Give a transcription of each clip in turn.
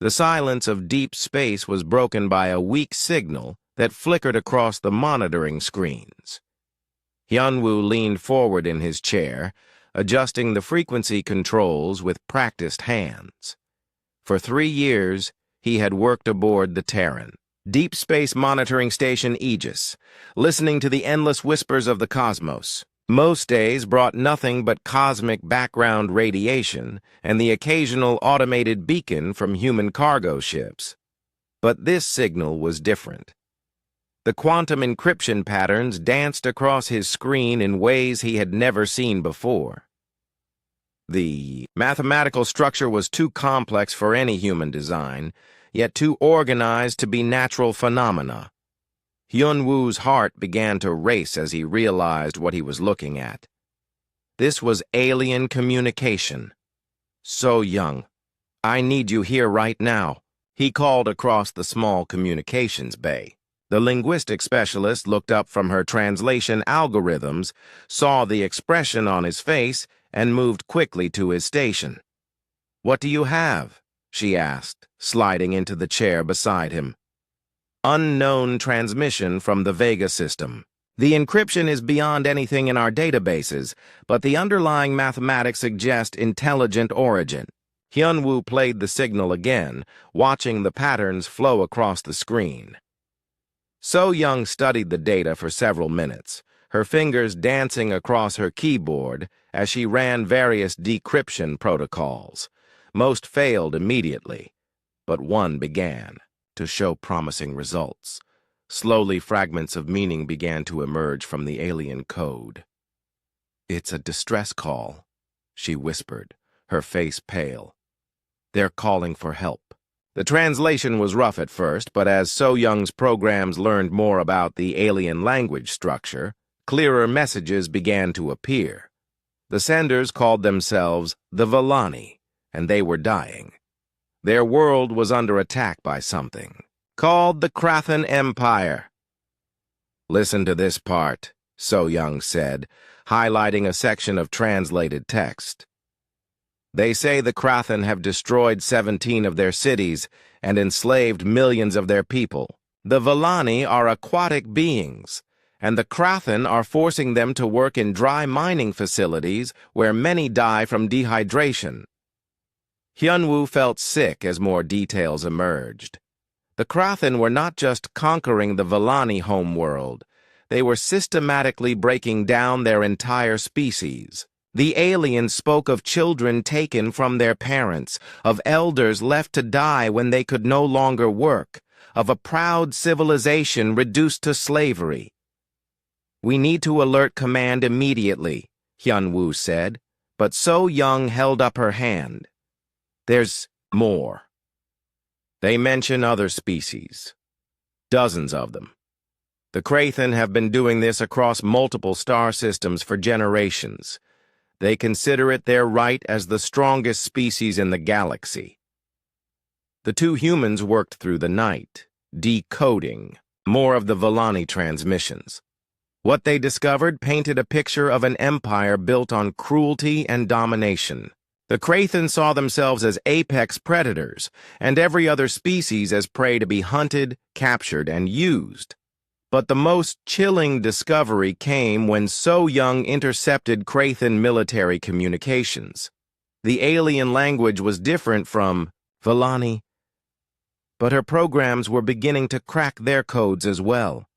The silence of deep space was broken by a weak signal that flickered across the monitoring screens. Hyunwoo leaned forward in his chair, adjusting the frequency controls with practiced hands. For 3 years, he had worked aboard the Terran, Deep Space Monitoring Station Aegis, listening to the endless whispers of the cosmos. Most days brought nothing but cosmic background radiation and the occasional automated beacon from human cargo ships. But this signal was different. The quantum encryption patterns danced across his screen in ways he had never seen before. The mathematical structure was too complex for any human design, yet too organized to be natural phenomena. Hyunwoo's heart began to race as he realized what he was looking at. This was alien communication. So Young, I need you here right now, he called across the small communications bay. The linguistic specialist looked up from her translation algorithms, saw the expression on his face, and moved quickly to his station. "What do you have?" she asked, sliding into the chair beside him. "Unknown transmission from the Vega system. The encryption is beyond anything in our databases, but the underlying mathematics suggest intelligent origin." Hyunwoo played the signal again, watching the patterns flow across the screen. So Young studied the data for several minutes, her fingers dancing across her keyboard as she ran various decryption protocols. Most failed immediately, but one began to show promising results. Slowly, fragments of meaning began to emerge from the alien code. "It's a distress call," she whispered, her face pale. "They're calling for help." The translation was rough at first, but as So Young's programs learned more about the alien language structure, clearer messages began to appear. The senders called themselves the Vellani, and they were dying. Their world was under attack by something, called the Krathan Empire. "Listen to this part," So Young said, highlighting a section of translated text. "They say the Krathan have destroyed 17 of their cities and enslaved millions of their people. The Vellani are aquatic beings, and the Krathan are forcing them to work in dry mining facilities where many die from dehydration." Hyunwoo felt sick as more details emerged. The Krathan were not just conquering the Vellani homeworld, they were systematically breaking down their entire species. The aliens spoke of children taken from their parents, of elders left to die when they could no longer work, of a proud civilization reduced to slavery. "We need to alert command immediately," Hyunwoo said, but So Young held up her hand. "There's more. They mention other species. Dozens of them. The Krathan have been doing this across multiple star systems for generations. They consider it their right as the strongest species in the galaxy." The two humans worked through the night, decoding more of the Vellani transmissions. What they discovered painted a picture of an empire built on cruelty and domination. The Krathan saw themselves as apex predators, and every other species as prey to be hunted, captured, and used. But the most chilling discovery came when So Young intercepted Krathan military communications. The alien language was different from Vellani, but her programs were beginning to crack their codes as well.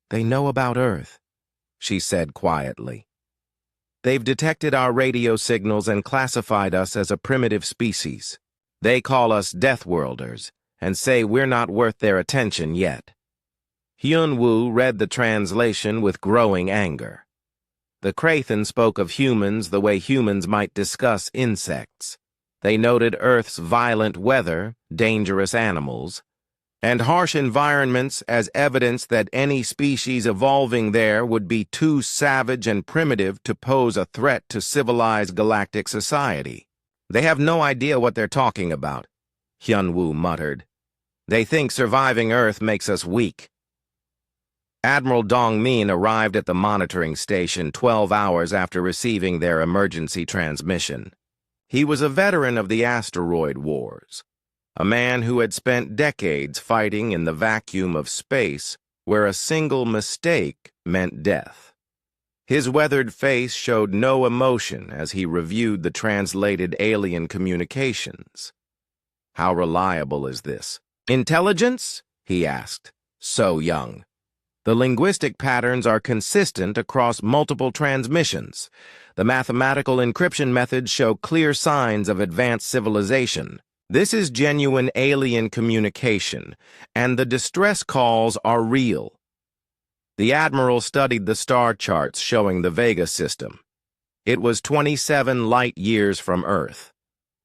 "They know about Earth," she said quietly. "They've detected our radio signals and classified us as a primitive species. They call us Deathworlders and say we're not worth their attention yet." Hyunwoo read the translation with growing anger. The Krathan spoke of humans the way humans might discuss insects. They noted Earth's violent weather, dangerous animals, and harsh environments as evidence that any species evolving there would be too savage and primitive to pose a threat to civilized galactic society. "They have no idea what they're talking about," Hyunwoo muttered. "They think surviving Earth makes us weak." Admiral Dongmin arrived at the monitoring station 12 hours after receiving their emergency transmission. He was a veteran of the asteroid wars. a man who had spent decades fighting in the vacuum of space where a single mistake meant death. His weathered face showed no emotion as he reviewed the translated alien communications. "How reliable is this? Intelligence?" he asked. "So young. The linguistic patterns are consistent across multiple transmissions. The mathematical encryption methods show clear signs of advanced civilization. This is genuine alien communication, and the distress calls are real." The Admiral studied the star charts showing the Vega system. It was 27 light years from Earth,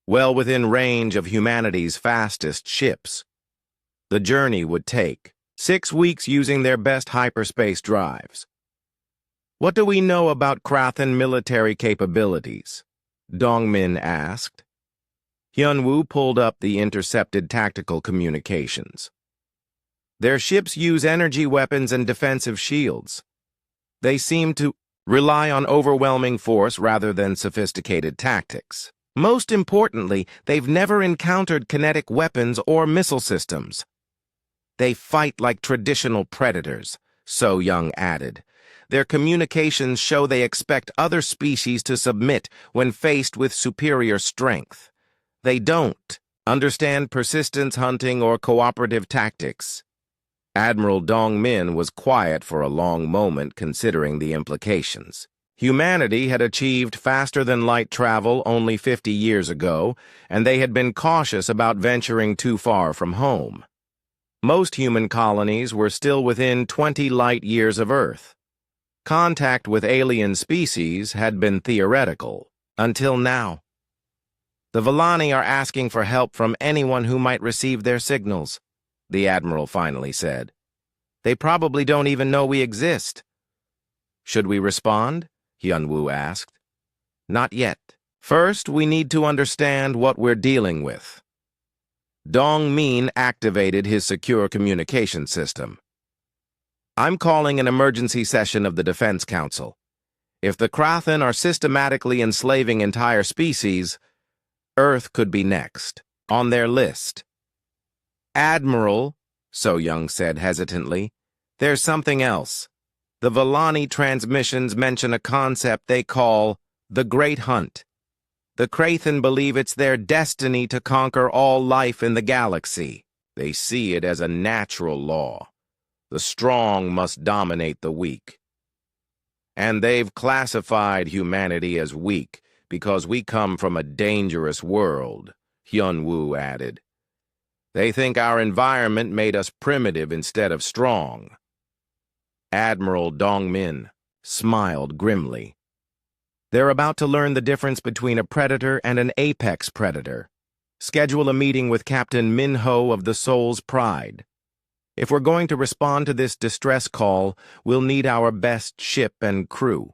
well within range of humanity's fastest ships. The journey would take 6 weeks using their best hyperspace drives. "What do we know about Krathan military capabilities?" Dongmin asked. Hyunwoo pulled up the intercepted tactical communications. "Their ships use energy weapons and defensive shields. They seem to rely on overwhelming force rather than sophisticated tactics. Most importantly, they've never encountered kinetic weapons or missile systems. They fight like traditional predators," So Young added. "Their communications show they expect other species to submit when faced with superior strength. They don't understand persistence hunting or cooperative tactics." Admiral Dongmin was quiet for a long moment, considering the implications. Humanity had achieved faster-than-light travel only 50 years ago, and they had been cautious about venturing too far from home. Most human colonies were still within 20 light years of Earth. Contact with alien species had been theoretical, until now. "The Villani are asking for help from anyone who might receive their signals," the Admiral finally said. "They probably don't even know we exist." "Should we respond?" Hyunwoo asked. "Not yet. First, we need to understand what we're dealing with." Dongmin activated his secure communication system. "I'm calling an emergency session of the Defense Council. If the Krathan are systematically enslaving entire species, Earth could be next on their list." "Admiral," So Young said hesitantly, "there's something else. The Villani transmissions mention a concept they call the Great Hunt. The Krathan believe it's their destiny to conquer all life in the galaxy. They see it as a natural law. The strong must dominate the weak. And they've classified humanity as weak because we come from a dangerous world," Hyunwoo added. "They think our environment made us primitive instead of strong." Admiral Dongmin smiled grimly. "They're about to learn the difference between a predator and an apex predator. Schedule a meeting with Captain Min-ho of the Soul's Pride. If we're going to respond to this distress call, we'll need our best ship and crew."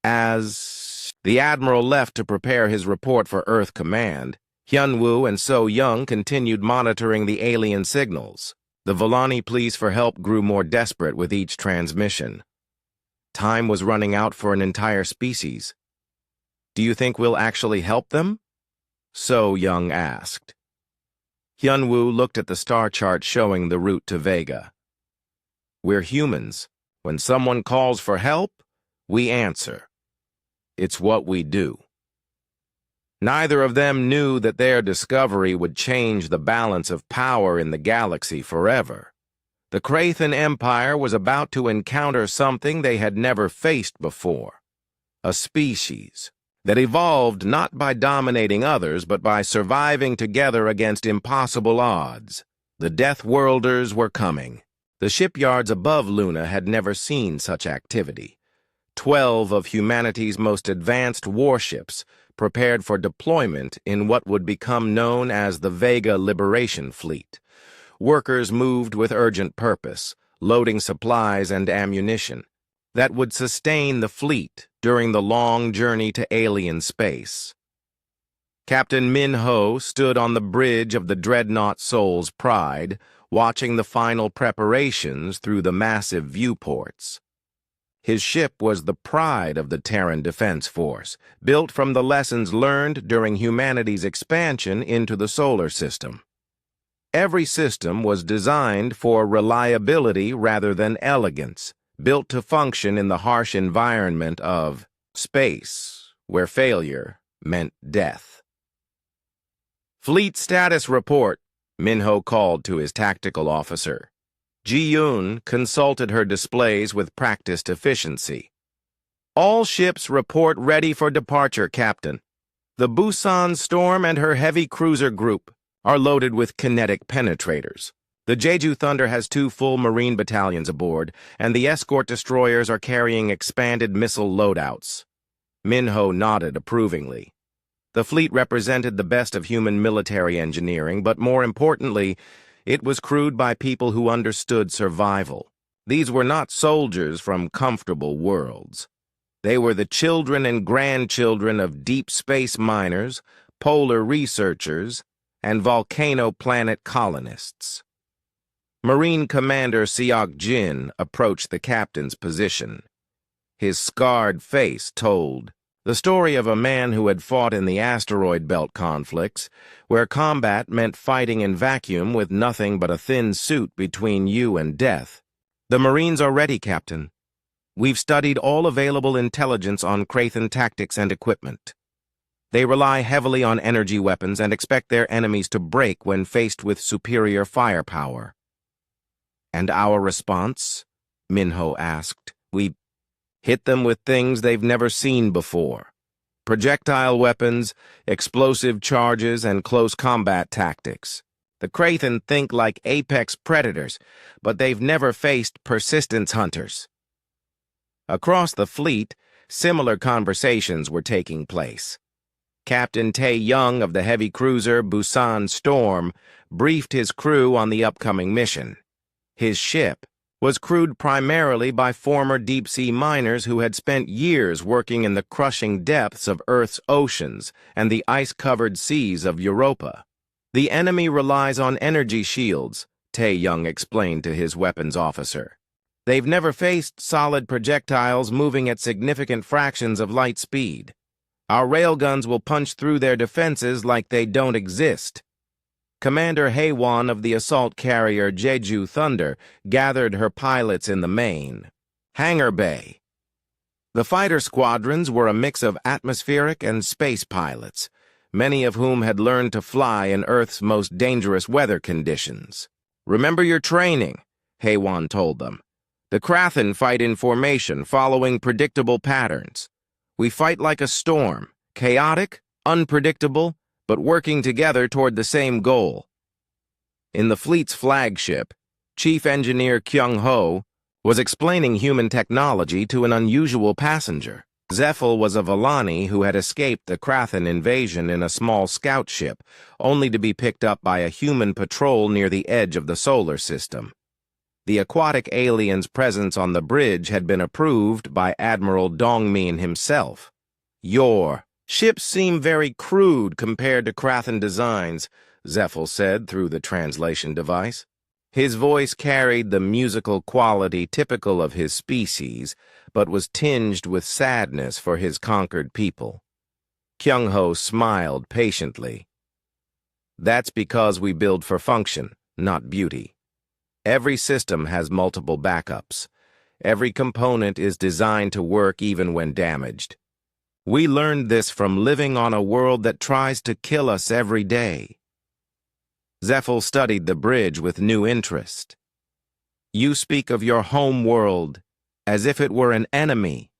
As the Admiral left to prepare his report for Earth Command, Hyunwoo and So Young continued monitoring the alien signals. The Villani pleas for help grew more desperate with each transmission. Time was running out for an entire species. "Do you think we'll actually help them?" So Young asked. Hyunwoo looked at the star chart showing the route to Vega. "We're humans. When someone calls for help, we answer. It's what we do." Neither of them knew that their discovery would change the balance of power in the galaxy forever. The Krathan Empire was about to encounter something they had never faced before. A species that evolved not by dominating others, but by surviving together against impossible odds. The Deathworlders were coming. The shipyards above Luna had never seen such activity. 12 of humanity's most advanced warships prepared for deployment in what would become known as the Vega Liberation Fleet. Workers moved with urgent purpose, loading supplies and ammunition that would sustain the fleet during the long journey to alien space. Captain Min-ho stood on the bridge of the dreadnought Soul's Pride, watching the final preparations through the massive viewports. His ship was the pride of the Terran Defense Force, built from the lessons learned during humanity's expansion into the solar system. every system was designed for reliability rather than elegance, built to function in the harsh environment of space, where failure meant death. "Fleet status report," Minho called to his tactical officer. Ji-yoon consulted her displays with practiced efficiency. "All ships report ready for departure, Captain. The Busan Storm and her heavy cruiser group are loaded with kinetic penetrators. The Jeju Thunder has 2 full Marine battalions aboard, and the escort destroyers are carrying expanded missile loadouts." Minho nodded approvingly. The fleet represented the best of human military engineering, but more importantly, it was crewed by people who understood survival. These were not soldiers from comfortable worlds. They were the children and grandchildren of deep space miners, polar researchers, and volcano planet colonists. Marine Commander Seok-jin approached the captain's position. His scarred face told the story of a man who had fought in the asteroid belt conflicts, where combat meant fighting in vacuum with nothing but a thin suit between you and death. "The Marines are ready, Captain. We've studied all available intelligence on Krathen tactics and equipment. They rely heavily on energy weapons and expect their enemies to break when faced with superior firepower." "And our response?" Minho asked. "We hit them with things they've never seen before. Projectile weapons, explosive charges, and close combat tactics. The Krathen think like apex predators, but they've never faced persistence hunters." Across the fleet, similar conversations were taking place. Captain Tae-young of the heavy cruiser Busan Storm briefed his crew on the upcoming mission. His ship was crewed primarily by former deep-sea miners who had spent years working in the crushing depths of Earth's oceans and the ice-covered seas of Europa. "The enemy relies on energy shields," Tae-young explained to his weapons officer. "They've never faced solid projectiles moving at significant fractions of light speed. Our railguns will punch through their defenses like they don't exist." Commander Haewon of the assault carrier Jeju Thunder gathered her pilots in the main hangar bay. The fighter squadrons were a mix of atmospheric and space pilots, many of whom had learned to fly in Earth's most dangerous weather conditions. "Remember your training," Haewon told them. "The Krathen fight in formation, following predictable patterns. We fight like a storm, chaotic, unpredictable, but working together toward the same goal." In the fleet's flagship, Chief Engineer Kyung-ho was explaining human technology to an unusual passenger. Zephyl was a Volani who had escaped the Krathen invasion in a small scout ship, only to be picked up by a human patrol near the edge of the solar system. The aquatic alien's presence on the bridge had been approved by Admiral Dongmin himself. "Your ships seem very crude compared to Krathen designs," Zephyl said through the translation device. His voice carried the musical quality typical of his species, but was tinged with sadness for his conquered people. Kyung-ho smiled patiently. "That's because we build for function, not beauty. Every system has multiple backups. Every component is designed to work even when damaged. We learned this from living on a world that tries to kill us every day." Zephyl studied the bridge with new interest. "You speak of your home world as if it were an enemy."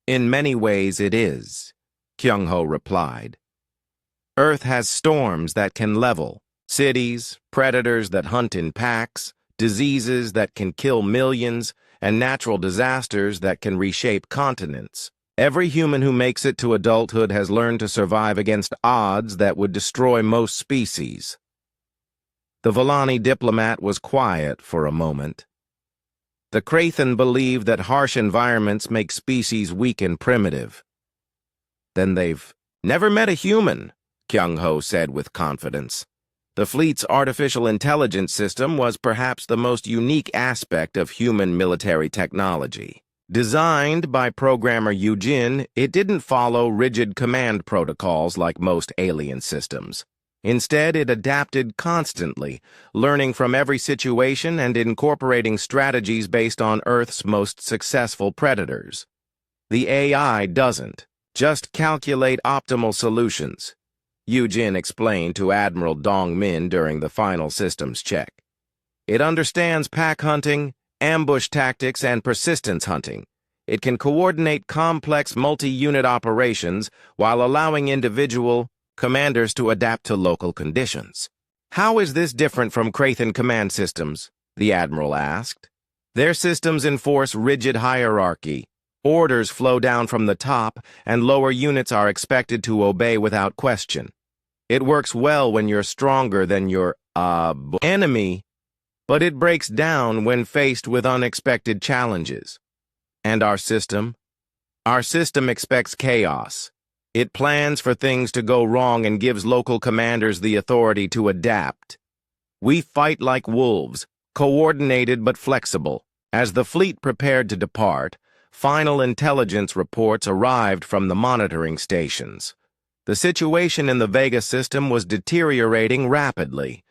"In many ways it is," Kyung-ho replied. "Earth has storms that can level, cities, predators that hunt in packs, diseases that can kill millions, and natural disasters that can reshape continents. Every human who makes it to adulthood has learned to survive against odds that would destroy most species." The Volani diplomat was quiet for a moment. "The Krathen believe that harsh environments make species weak and primitive." "Then they've never met a human," Kyung-ho said with confidence. The fleet's artificial intelligence system was perhaps the most unique aspect of human military technology. Designed by programmer Eugene, it didn't follow rigid command protocols like most alien systems. Instead, it adapted constantly, learning from every situation and incorporating strategies based on Earth's most successful predators. The AI doesn't just calculate optimal solutions, Yujin explained to Admiral Dong Min during the final systems check. It understands pack hunting, ambush tactics, and persistence hunting. It can coordinate complex multi-unit operations while allowing individual commanders to adapt to local conditions. How is this different from Krathen command systems? The Admiral asked. Their systems enforce rigid hierarchy. Orders flow down from the top, and lower units are expected to obey without question. It works well when you're stronger than your enemy, but it breaks down when faced with unexpected challenges. And our system? Our system expects chaos. It plans for things to go wrong and gives local commanders the authority to adapt. We fight like wolves, coordinated but flexible. As the fleet prepared to depart, final intelligence reports arrived from the monitoring stations. The situation in the Vega system was deteriorating rapidly.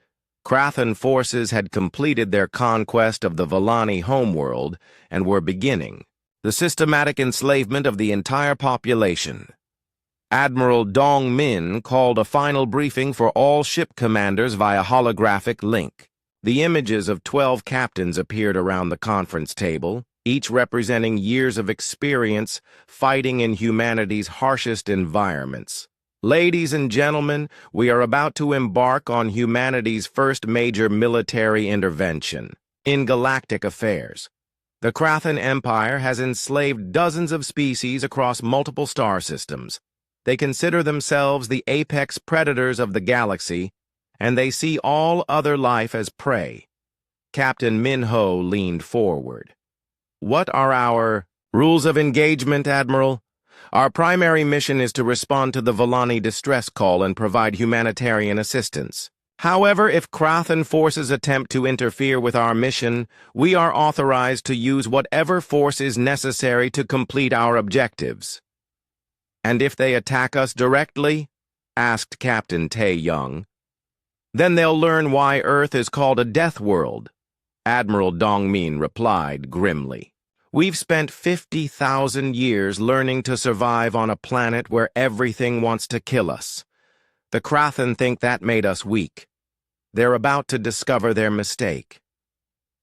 Krathen forces had completed their conquest of the Vellani homeworld and were beginning the systematic enslavement of the entire population. Admiral Dong Min called a final briefing for all ship commanders via holographic link. The images of 12 captains appeared around the conference table, each representing years of experience fighting in humanity's harshest environments. Ladies and gentlemen, we are about to embark on humanity's first major military intervention in galactic affairs. The Krathen Empire has enslaved dozens of species across multiple star systems. They consider themselves the apex predators of the galaxy, and they see all other life as prey. Captain Min-ho leaned forward. What are our rules of engagement, Admiral? Our primary mission is to respond to the Vellani distress call and provide humanitarian assistance. However, if Krathen forces attempt to interfere with our mission, we are authorized to use whatever force is necessary to complete our objectives. And if they attack us directly? Asked Captain Tae-young. Then they'll learn why Earth is called a deathworld, Admiral Dong-min replied grimly. We've spent 50,000 years learning to survive on a planet where everything wants to kill us. The Krathen think that made us weak. They're about to discover their mistake.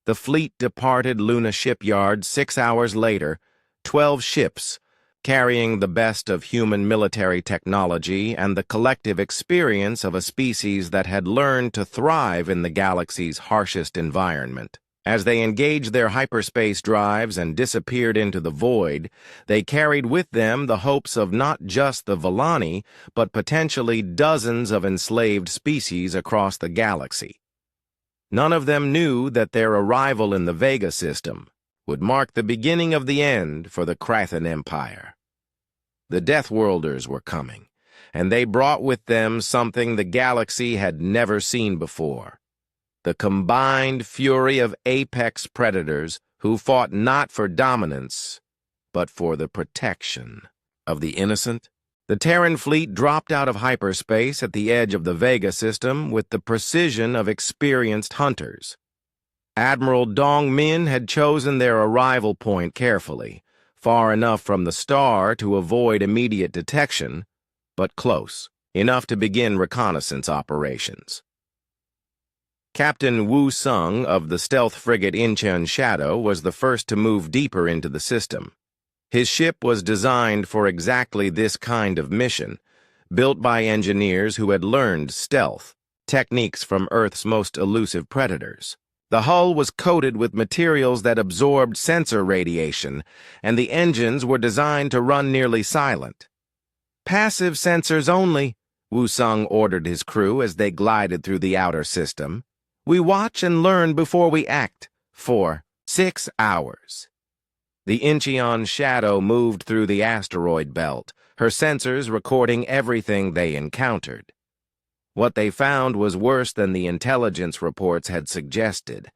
The fleet departed Luna shipyard 6 hours later, 12 ships, carrying the best of human military technology and the collective experience of a species that had learned to thrive in the galaxy's harshest environment. As they engaged their hyperspace drives and disappeared into the void, they carried with them the hopes of not just the Vellani, but potentially dozens of enslaved species across the galaxy. None of them knew that their arrival in the Vega system would mark the beginning of the end for the Krathen Empire. The Deathworlders were coming, and they brought with them something the galaxy had never seen before. The combined fury of apex predators who fought not for dominance, but for the protection of the innocent. The Terran fleet dropped out of hyperspace at the edge of the Vega system with the precision of experienced hunters. Admiral Dong Min had chosen their arrival point carefully, far enough from the star to avoid immediate detection, but close enough to begin reconnaissance operations. Captain Wu Sung of the stealth frigate Incheon Shadow was the first to move deeper into the system. His ship was designed for exactly this kind of mission, built by engineers who had learned stealth, techniques from Earth's most elusive predators. The hull was coated with materials that absorbed sensor radiation, and the engines were designed to run nearly silent. "Passive sensors only," Wu Sung ordered his crew as they glided through the outer system. "We watch and learn before we act, for 6 hours." The Incheon Shadow moved through the asteroid belt, her sensors recording everything they encountered. What they found was worse than the intelligence reports had suggested.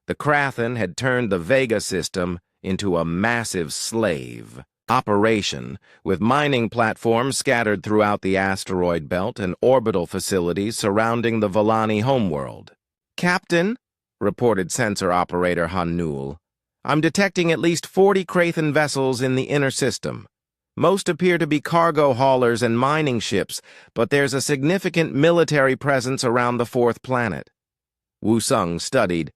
The Krathen had turned the Vega system into a massive slave operation, with mining platforms scattered throughout the asteroid belt and orbital facilities surrounding the Volani homeworld. "Captain," reported sensor operator Hanul, "I'm detecting at least 40 Krathen vessels in the inner system. Most appear to be cargo haulers and mining ships, but there's a significant military presence around the fourth planet." Wu Sung studied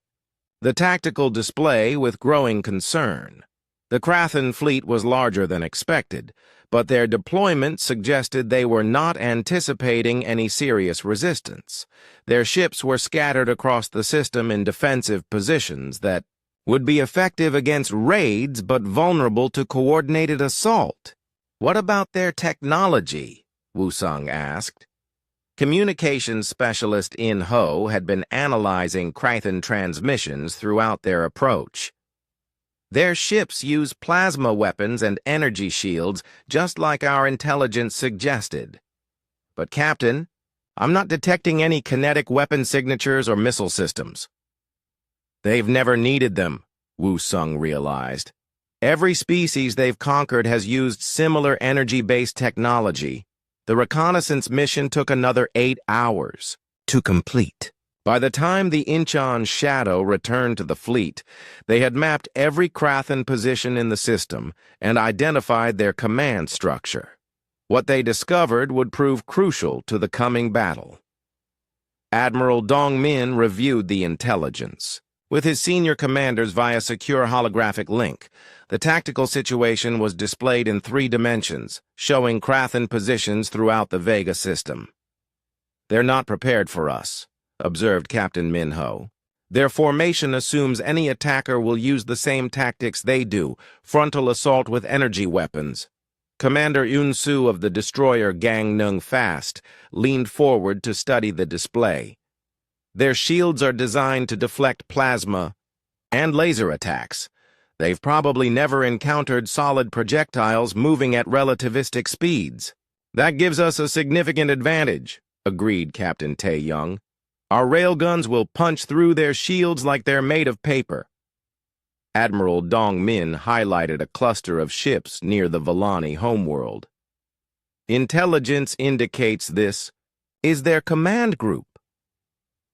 the tactical display with growing concern. The Krathen fleet was larger than expected, but their deployment suggested they were not anticipating any serious resistance. Their ships were scattered across the system in defensive positions that would be effective against raids but vulnerable to coordinated assault. "What about their technology?" Wu Sung asked. Communications specialist In Ho had been analyzing Krathen transmissions throughout their approach. "Their ships use plasma weapons and energy shields, just like our intelligence suggested. But, Captain, I'm not detecting any kinetic weapon signatures or missile systems." "They've never needed them," Wu Sung realized. "Every species they've conquered has used similar energy-based technology. The reconnaissance mission took another 8 hours to complete. By the time the Incheon Shadow returned to the fleet, they had mapped every Krathen position in the system and identified their command structure. What they discovered would prove crucial to the coming battle. Admiral Dong Min reviewed the intelligence. With his senior commanders via secure holographic link, the tactical situation was displayed in 3 dimensions, showing Krathen positions throughout the Vega system. "They're not prepared for us," observed Captain Min Ho. "Their formation assumes any attacker will use the same tactics they do, frontal assault with energy weapons." Commander Yun Su of the destroyer Gang Nung Fast leaned forward to study the display. "Their shields are designed to deflect plasma and laser attacks. They've probably never encountered solid projectiles moving at relativistic speeds." "That gives us a significant advantage," agreed Captain Tae Young. "Our railguns will punch through their shields like they're made of paper." Admiral Dong Min highlighted a cluster of ships near the Volani homeworld. "Intelligence indicates this is their command group.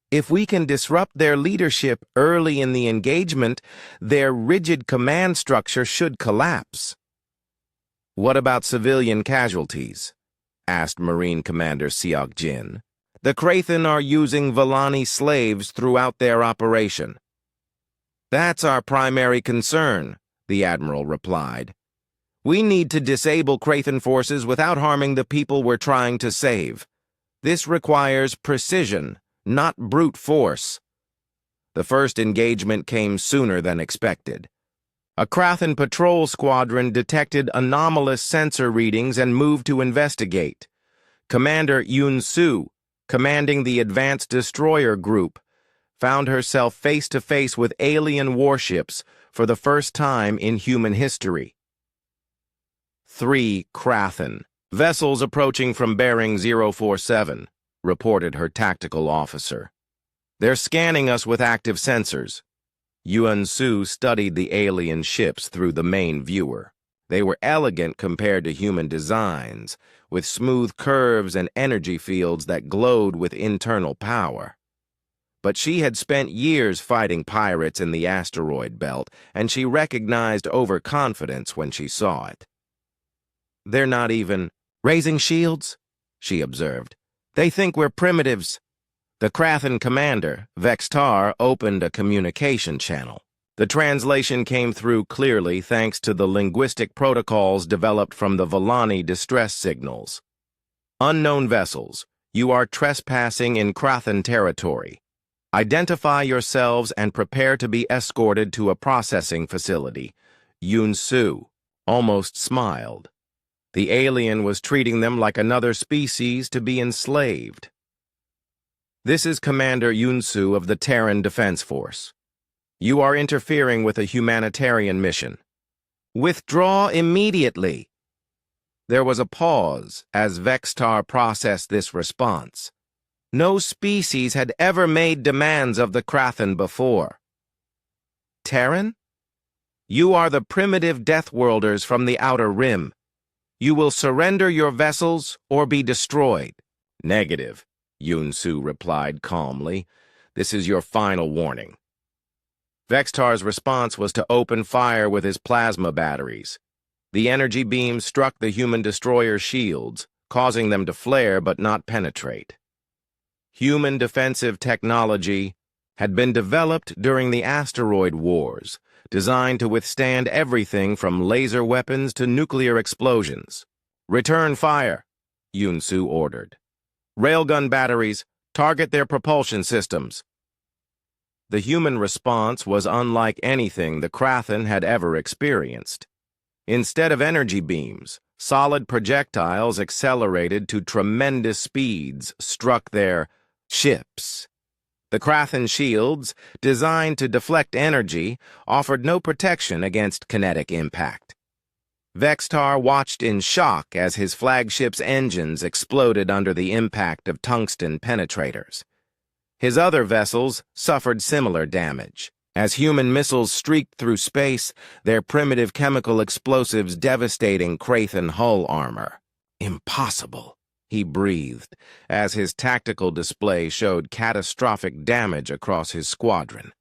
If we can disrupt their leadership early in the engagement, their rigid command structure should collapse." "What about civilian casualties?" asked Marine Commander Seok Jin. "The Krathen are using Volani slaves throughout their operation." "That's our primary concern," the Admiral replied. "We need to disable Krathen forces without harming the people we're trying to save. This requires precision, not brute force." The first engagement came sooner than expected. A Krathen patrol squadron detected anomalous sensor readings and moved to investigate. Commander Yun Su, commanding the Advanced Destroyer Group, found herself face-to-face with alien warships for the first time in human history. 3 Krathen, vessels approaching from bearing 047, reported her tactical officer. "They're scanning us with active sensors." Yuan Su studied the alien ships through the main viewer. They were elegant compared to human designs, with smooth curves and energy fields that glowed with internal power. But she had spent years fighting pirates in the asteroid belt, and she recognized overconfidence when she saw it. "They're not even raising shields," she observed. "They think we're primitives." The Krathen commander, Vextar, opened a communication channel. The translation came through clearly thanks to the linguistic protocols developed from the Volani distress signals. "Unknown vessels, you are trespassing in Krathen territory. Identify yourselves and prepare to be escorted to a processing facility." Yun Su almost smiled. The alien was treating them like another species to be enslaved. "This is Commander Yun Su of the Terran Defense Force. You are interfering with a humanitarian mission. Withdraw immediately." There was a pause as Vextar processed this response. No species had ever made demands of the Krathen before. "Terran?" You are the primitive deathworlders from the Outer Rim. You will surrender your vessels or be destroyed. Negative, Yunsu replied calmly. This is your final warning. Vextar's response was to open fire with his plasma batteries. The energy beam struck the human destroyer shields, causing them to flare but not penetrate. Human defensive technology had been developed during the asteroid wars, designed to withstand everything from laser weapons to nuclear explosions. Return fire, Yunsu ordered. Railgun batteries, target their propulsion systems. The human response was unlike anything the Krathen had ever experienced. Instead of energy beams, solid projectiles accelerated to tremendous speeds struck their ships. The Krathen shields, designed to deflect energy, offered no protection against kinetic impact. Vextar watched in shock as his flagship's engines exploded under the impact of tungsten penetrators. His other vessels suffered similar damage. As human missiles streaked through space, their primitive chemical explosives devastating Krathen hull armor. Impossible, he breathed, as his tactical display showed catastrophic damage across his squadron.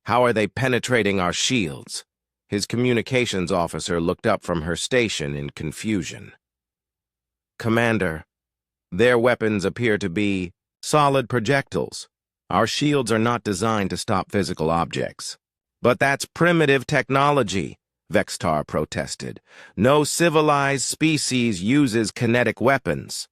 How are they penetrating our shields? His communications officer looked up from her station in confusion. Commander, their weapons appear to be solid projectiles. Our shields are not designed to stop physical objects. But that's primitive technology, Vextar protested. No civilized species uses kinetic weapons.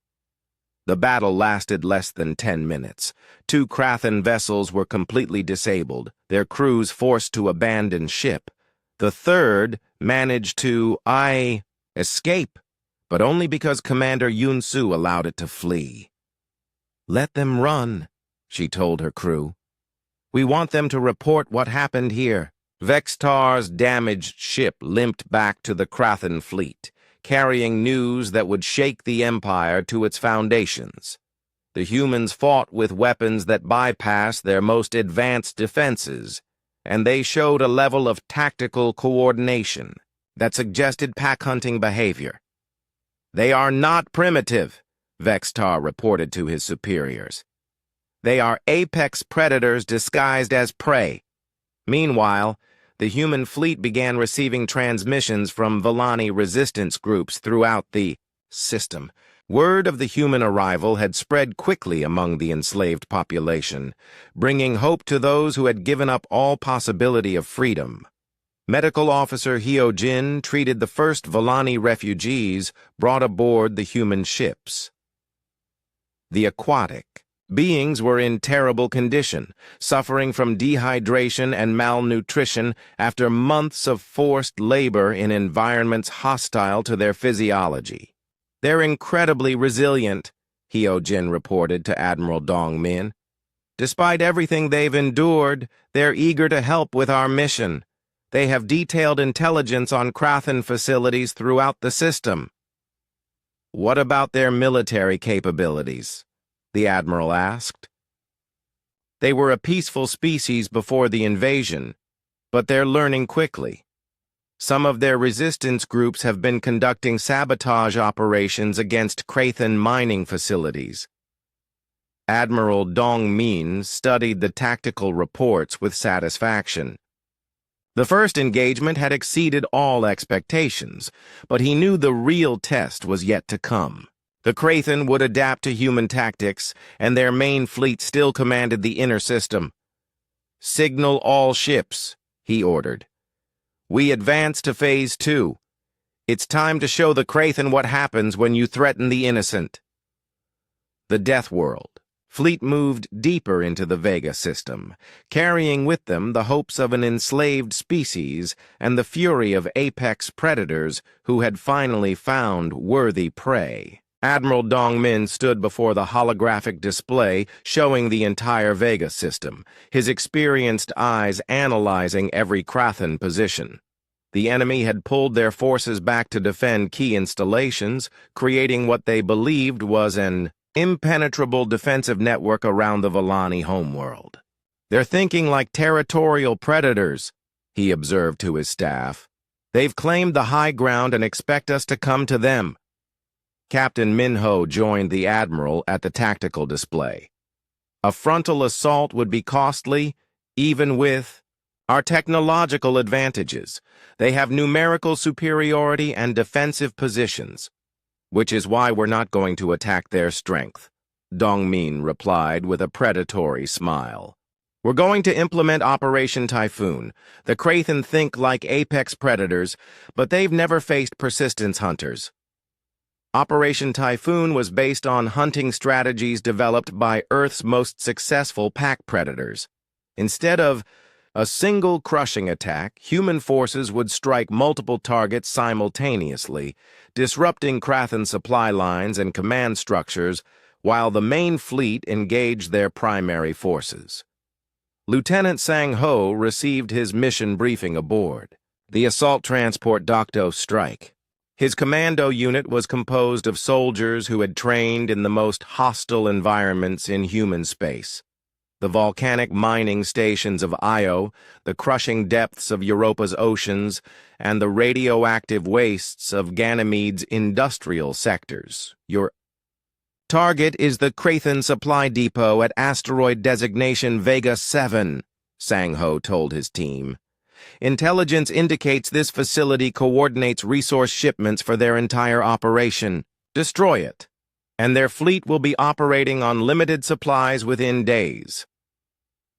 The battle lasted less than 10 minutes. 2 Krathen vessels were completely disabled, their crews forced to abandon ship. The third managed to, escape, but only because Commander Yunsu allowed it to flee. Let them run, she told her crew. We want them to report what happened here. Vextar's damaged ship limped back to the Krathen fleet, carrying news that would shake the Empire to its foundations. The humans fought with weapons that bypassed their most advanced defenses, and they showed a level of tactical coordination that suggested pack-hunting behavior. They are not primitive, Vextar reported to his superiors. They are apex predators disguised as prey. Meanwhile, the human fleet began receiving transmissions from Villani resistance groups throughout the system. Word of the human arrival had spread quickly among the enslaved population, bringing hope to those who had given up all possibility of freedom. Medical officer Hyojin treated the first Villani refugees brought aboard the human ships. The aquatic beings were in terrible condition, suffering from dehydration and malnutrition after months of forced labor in environments hostile to their physiology. They're incredibly resilient, Hyojin reported to Admiral Dongmin. Despite everything they've endured, they're eager to help with our mission. They have detailed intelligence on Krathen facilities throughout the system. What about their military capabilities? The Admiral asked. They were a peaceful species before the invasion, but they're learning quickly. Some of their resistance groups have been conducting sabotage operations against Krathen mining facilities. Admiral Dongmin studied the tactical reports with satisfaction. The first engagement had exceeded all expectations, but he knew the real test was yet to come. The Krathen would adapt to human tactics, and their main fleet still commanded the inner system. Signal all ships, he ordered. We advance to Phase 2. It's time to show the Krathen what happens when you threaten the innocent. The Deathworld fleet moved deeper into the Vega system, carrying with them the hopes of an enslaved species and the fury of apex predators who had finally found worthy prey. Admiral Dongmin stood before the holographic display showing the entire Vega system, his experienced eyes analyzing every Krathen position. The enemy had pulled their forces back to defend key installations, creating what they believed was an impenetrable defensive network around the Villani homeworld. They're thinking like territorial predators, he observed to his staff. "They've claimed the high ground and expect us to come to them." Captain Minho joined the Admiral at the tactical display. "A frontal assault would be costly, even with our technological advantages. They have numerical superiority and defensive positions, which is why we're not going to attack their strength," Dongmin replied with a predatory smile. "We're going to implement Operation Typhoon. The Krathen think like apex predators, but they've never faced persistence hunters. Operation Typhoon was based on hunting strategies developed by Earth's most successful pack predators. Instead of a single crushing attack, human forces would strike multiple targets simultaneously, disrupting Krathen supply lines and command structures, while the main fleet engaged their primary forces." Lieutenant Sang Ho received his mission briefing aboard. The assault transport docked strike. His commando unit was composed of soldiers who had trained in the most hostile environments in human space. The volcanic mining stations of Io, the crushing depths of Europa's oceans, and the radioactive wastes of Ganymede's industrial sectors. Your target is the Krathen supply depot at asteroid designation Vega 7, Sang Ho told his team. "Intelligence indicates this facility coordinates resource shipments for their entire operation. Destroy it, and their fleet will be operating on limited supplies within days."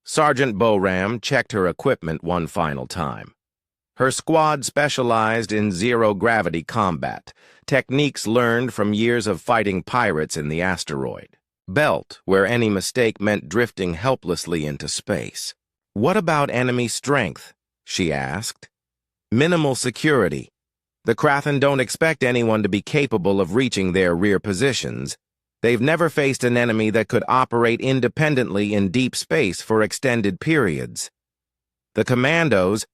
Sergeant Boram checked her equipment one final time. Her squad specialized in zero-gravity combat, techniques learned from years of fighting pirates in the asteroid belt, where any mistake meant drifting helplessly into space. "What about enemy strength?" she asked. "Minimal security. The Krathen don't expect anyone to be capable of reaching their rear positions. They've never faced an enemy that could operate independently in deep space for extended periods. The commandos,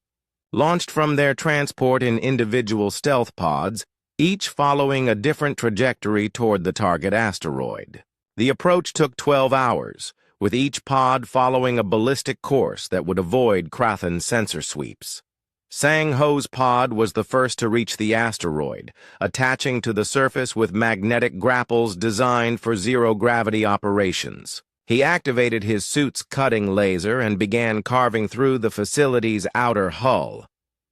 launched from their transport in individual stealth pods, each following a different trajectory toward the target asteroid. The approach took 12 hours, with each pod following a ballistic course that would avoid Krathen sensor sweeps. Sang Ho's pod was the first to reach the asteroid, attaching to the surface with magnetic grapples designed for zero-gravity operations. He activated his suit's cutting laser and began carving through the facility's outer hull.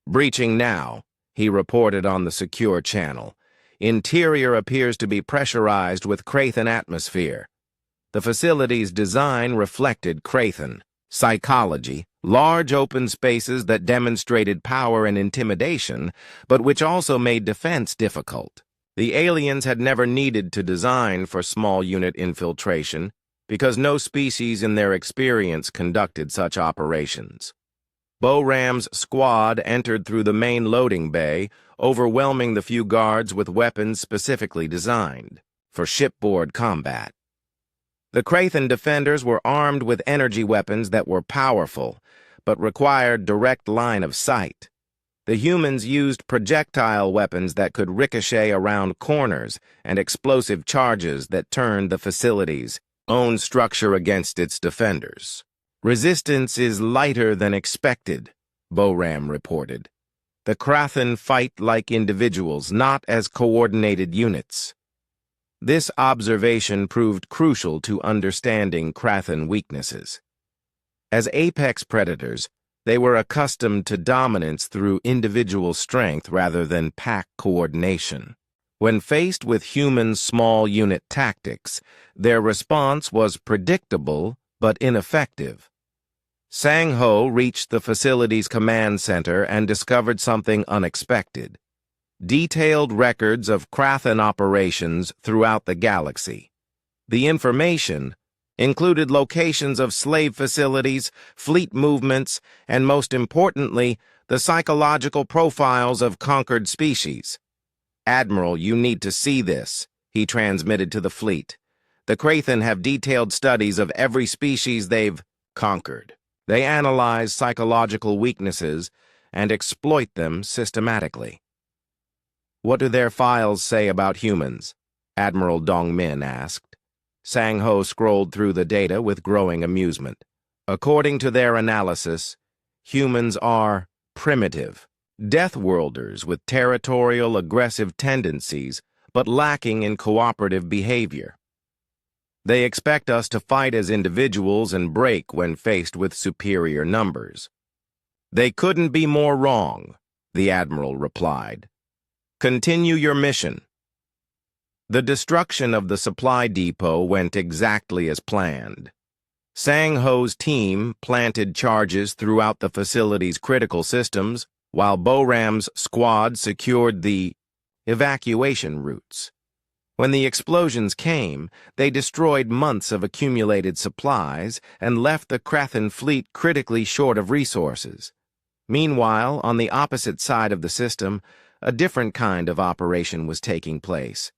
"Breaching now," he reported on the secure channel. "Interior appears to be pressurized with Krathen atmosphere." The facility's design reflected Krathen psychology, large open spaces that demonstrated power and intimidation, but which also made defense difficult. The aliens had never needed to design for small unit infiltration, because no species in their experience conducted such operations. Boram's squad entered through the main loading bay, overwhelming the few guards with weapons specifically designed for shipboard combat. The Krathen defenders were armed with energy weapons that were powerful, but required direct line of sight. The humans used projectile weapons that could ricochet around corners and explosive charges that turned the facility's own structure against its defenders. "Resistance is lighter than expected," Boram reported. "The Krathen fight like individuals, not as coordinated units." This observation proved crucial to understanding Krathen weaknesses. As apex predators, they were accustomed to dominance through individual strength rather than pack coordination. When faced with human small unit tactics, their response was predictable but ineffective. Sang Ho reached the facility's command center and discovered something unexpected: detailed records of Krathen operations throughout the galaxy. The information included locations of slave facilities, fleet movements, and most importantly, the psychological profiles of conquered species. "Admiral, you need to see this," he transmitted to the fleet. "The Krathen have detailed studies of every species they've conquered. They analyze psychological weaknesses and exploit them systematically." "What do their files say about humans?" Admiral Dongmin asked. Sang Ho scrolled through the data with growing amusement. "According to their analysis, humans are primitive. Deathworlders with territorial, aggressive tendencies, but lacking in cooperative behavior. They expect us to fight as individuals and break when faced with superior numbers. They couldn't be more wrong, the Admiral replied. Continue your mission. The destruction of the supply depot went exactly as planned. Sang Ho's team planted charges throughout the facility's critical systems, while Boram's squad secured the evacuation routes. When the explosions came, they destroyed months of accumulated supplies and left the Krathen fleet critically short of resources. Meanwhile, on the opposite side of the system, a different kind of operation was taking place.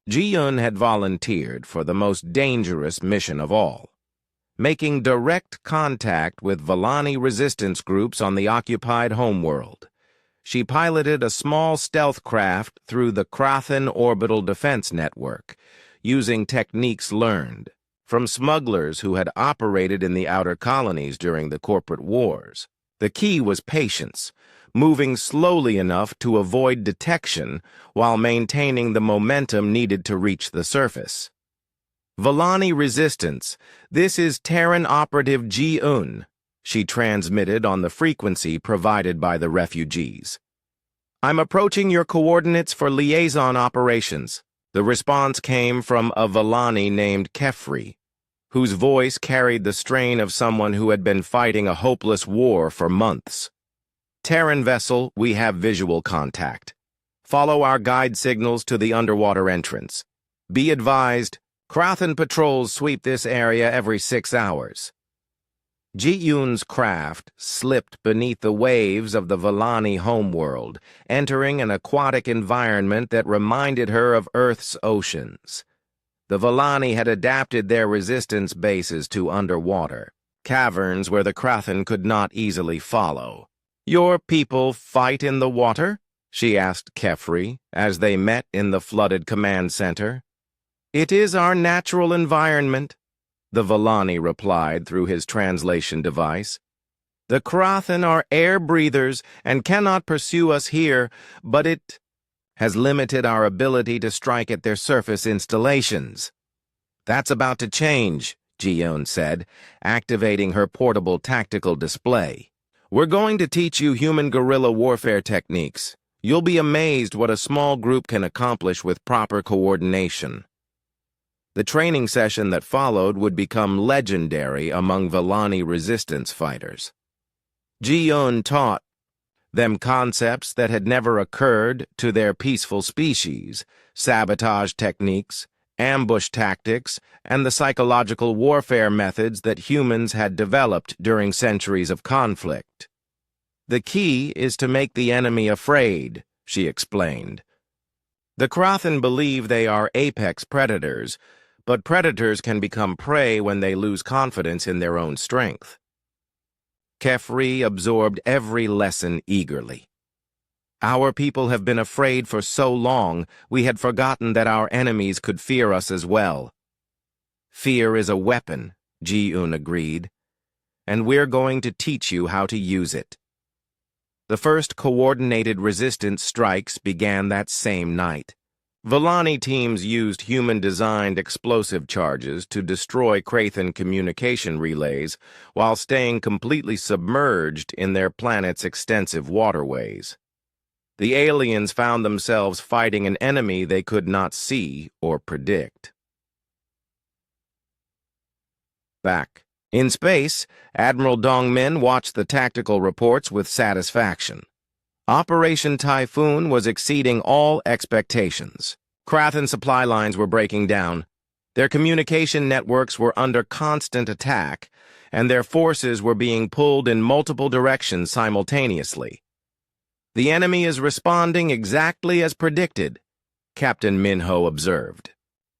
Ji-un had volunteered for the most dangerous mission of all, making direct contact with Volani resistance groups on the occupied homeworld. She piloted a small stealth craft through the Krathen orbital defense network, using techniques learned from smugglers who had operated in the outer colonies during the corporate wars. The key was patience, moving slowly enough to avoid detection while maintaining the momentum needed to reach the surface. Volani Resistance, this is Terran operative Ji-un, she transmitted on the frequency provided by the refugees. I'm approaching your coordinates for liaison operations. The response came from a Volani named Kefri, whose voice carried the strain of someone who had been fighting a hopeless war for months. Terran vessel, we have visual contact. Follow our guide signals to the underwater entrance. Be advised, Krathen patrols sweep this area every 6 hours. Ji-un's craft slipped beneath the waves of the Volani homeworld, entering an aquatic environment that reminded her of Earth's oceans. The Volani had adapted their resistance bases to underwater, caverns where the Krathen could not easily follow. Your people fight in the water? She asked Kefri as they met in the flooded command center. It is our natural environment, the Volani replied through his translation device. The Krathen are air breathers and cannot pursue us here, but it has limited our ability to strike at their surface installations. That's about to change, Ji-un said, activating her portable tactical display. We're going to teach you human guerrilla warfare techniques. You'll be amazed what a small group can accomplish with proper coordination. The training session that followed would become legendary among Volani resistance fighters. Ji-un taught them concepts that had never occurred to their peaceful species, sabotage techniques, ambush tactics, and the psychological warfare methods that humans had developed during centuries of conflict. The key is to make the enemy afraid, she explained. The Krathen believe they are apex predators, but predators can become prey when they lose confidence in their own strength. Kefri absorbed every lesson eagerly. Our people have been afraid for so long, we had forgotten that our enemies could fear us as well. Fear is a weapon, Ji-un agreed, and we're going to teach you how to use it. The first coordinated resistance strikes began that same night. Volani teams used human-designed explosive charges to destroy Krathen communication relays while staying completely submerged in their planet's extensive waterways. The aliens found themselves fighting an enemy they could not see or predict. Back in space, Admiral Dongmin watched the tactical reports with satisfaction. Operation Typhoon was exceeding all expectations. Krathen supply lines were breaking down. Their communication networks were under constant attack, and their forces were being pulled in multiple directions simultaneously. The enemy is responding exactly as predicted, Captain Minho observed.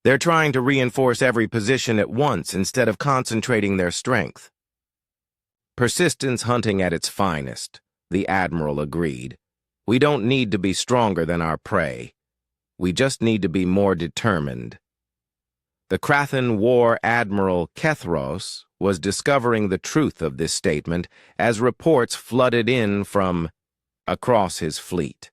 They're trying to reinforce every position at once instead of concentrating their strength. Persistence hunting at its finest, the Admiral agreed. We don't need to be stronger than our prey. We just need to be more determined. The Krathen War Admiral Kethros was discovering the truth of this statement as reports flooded in from across his fleet.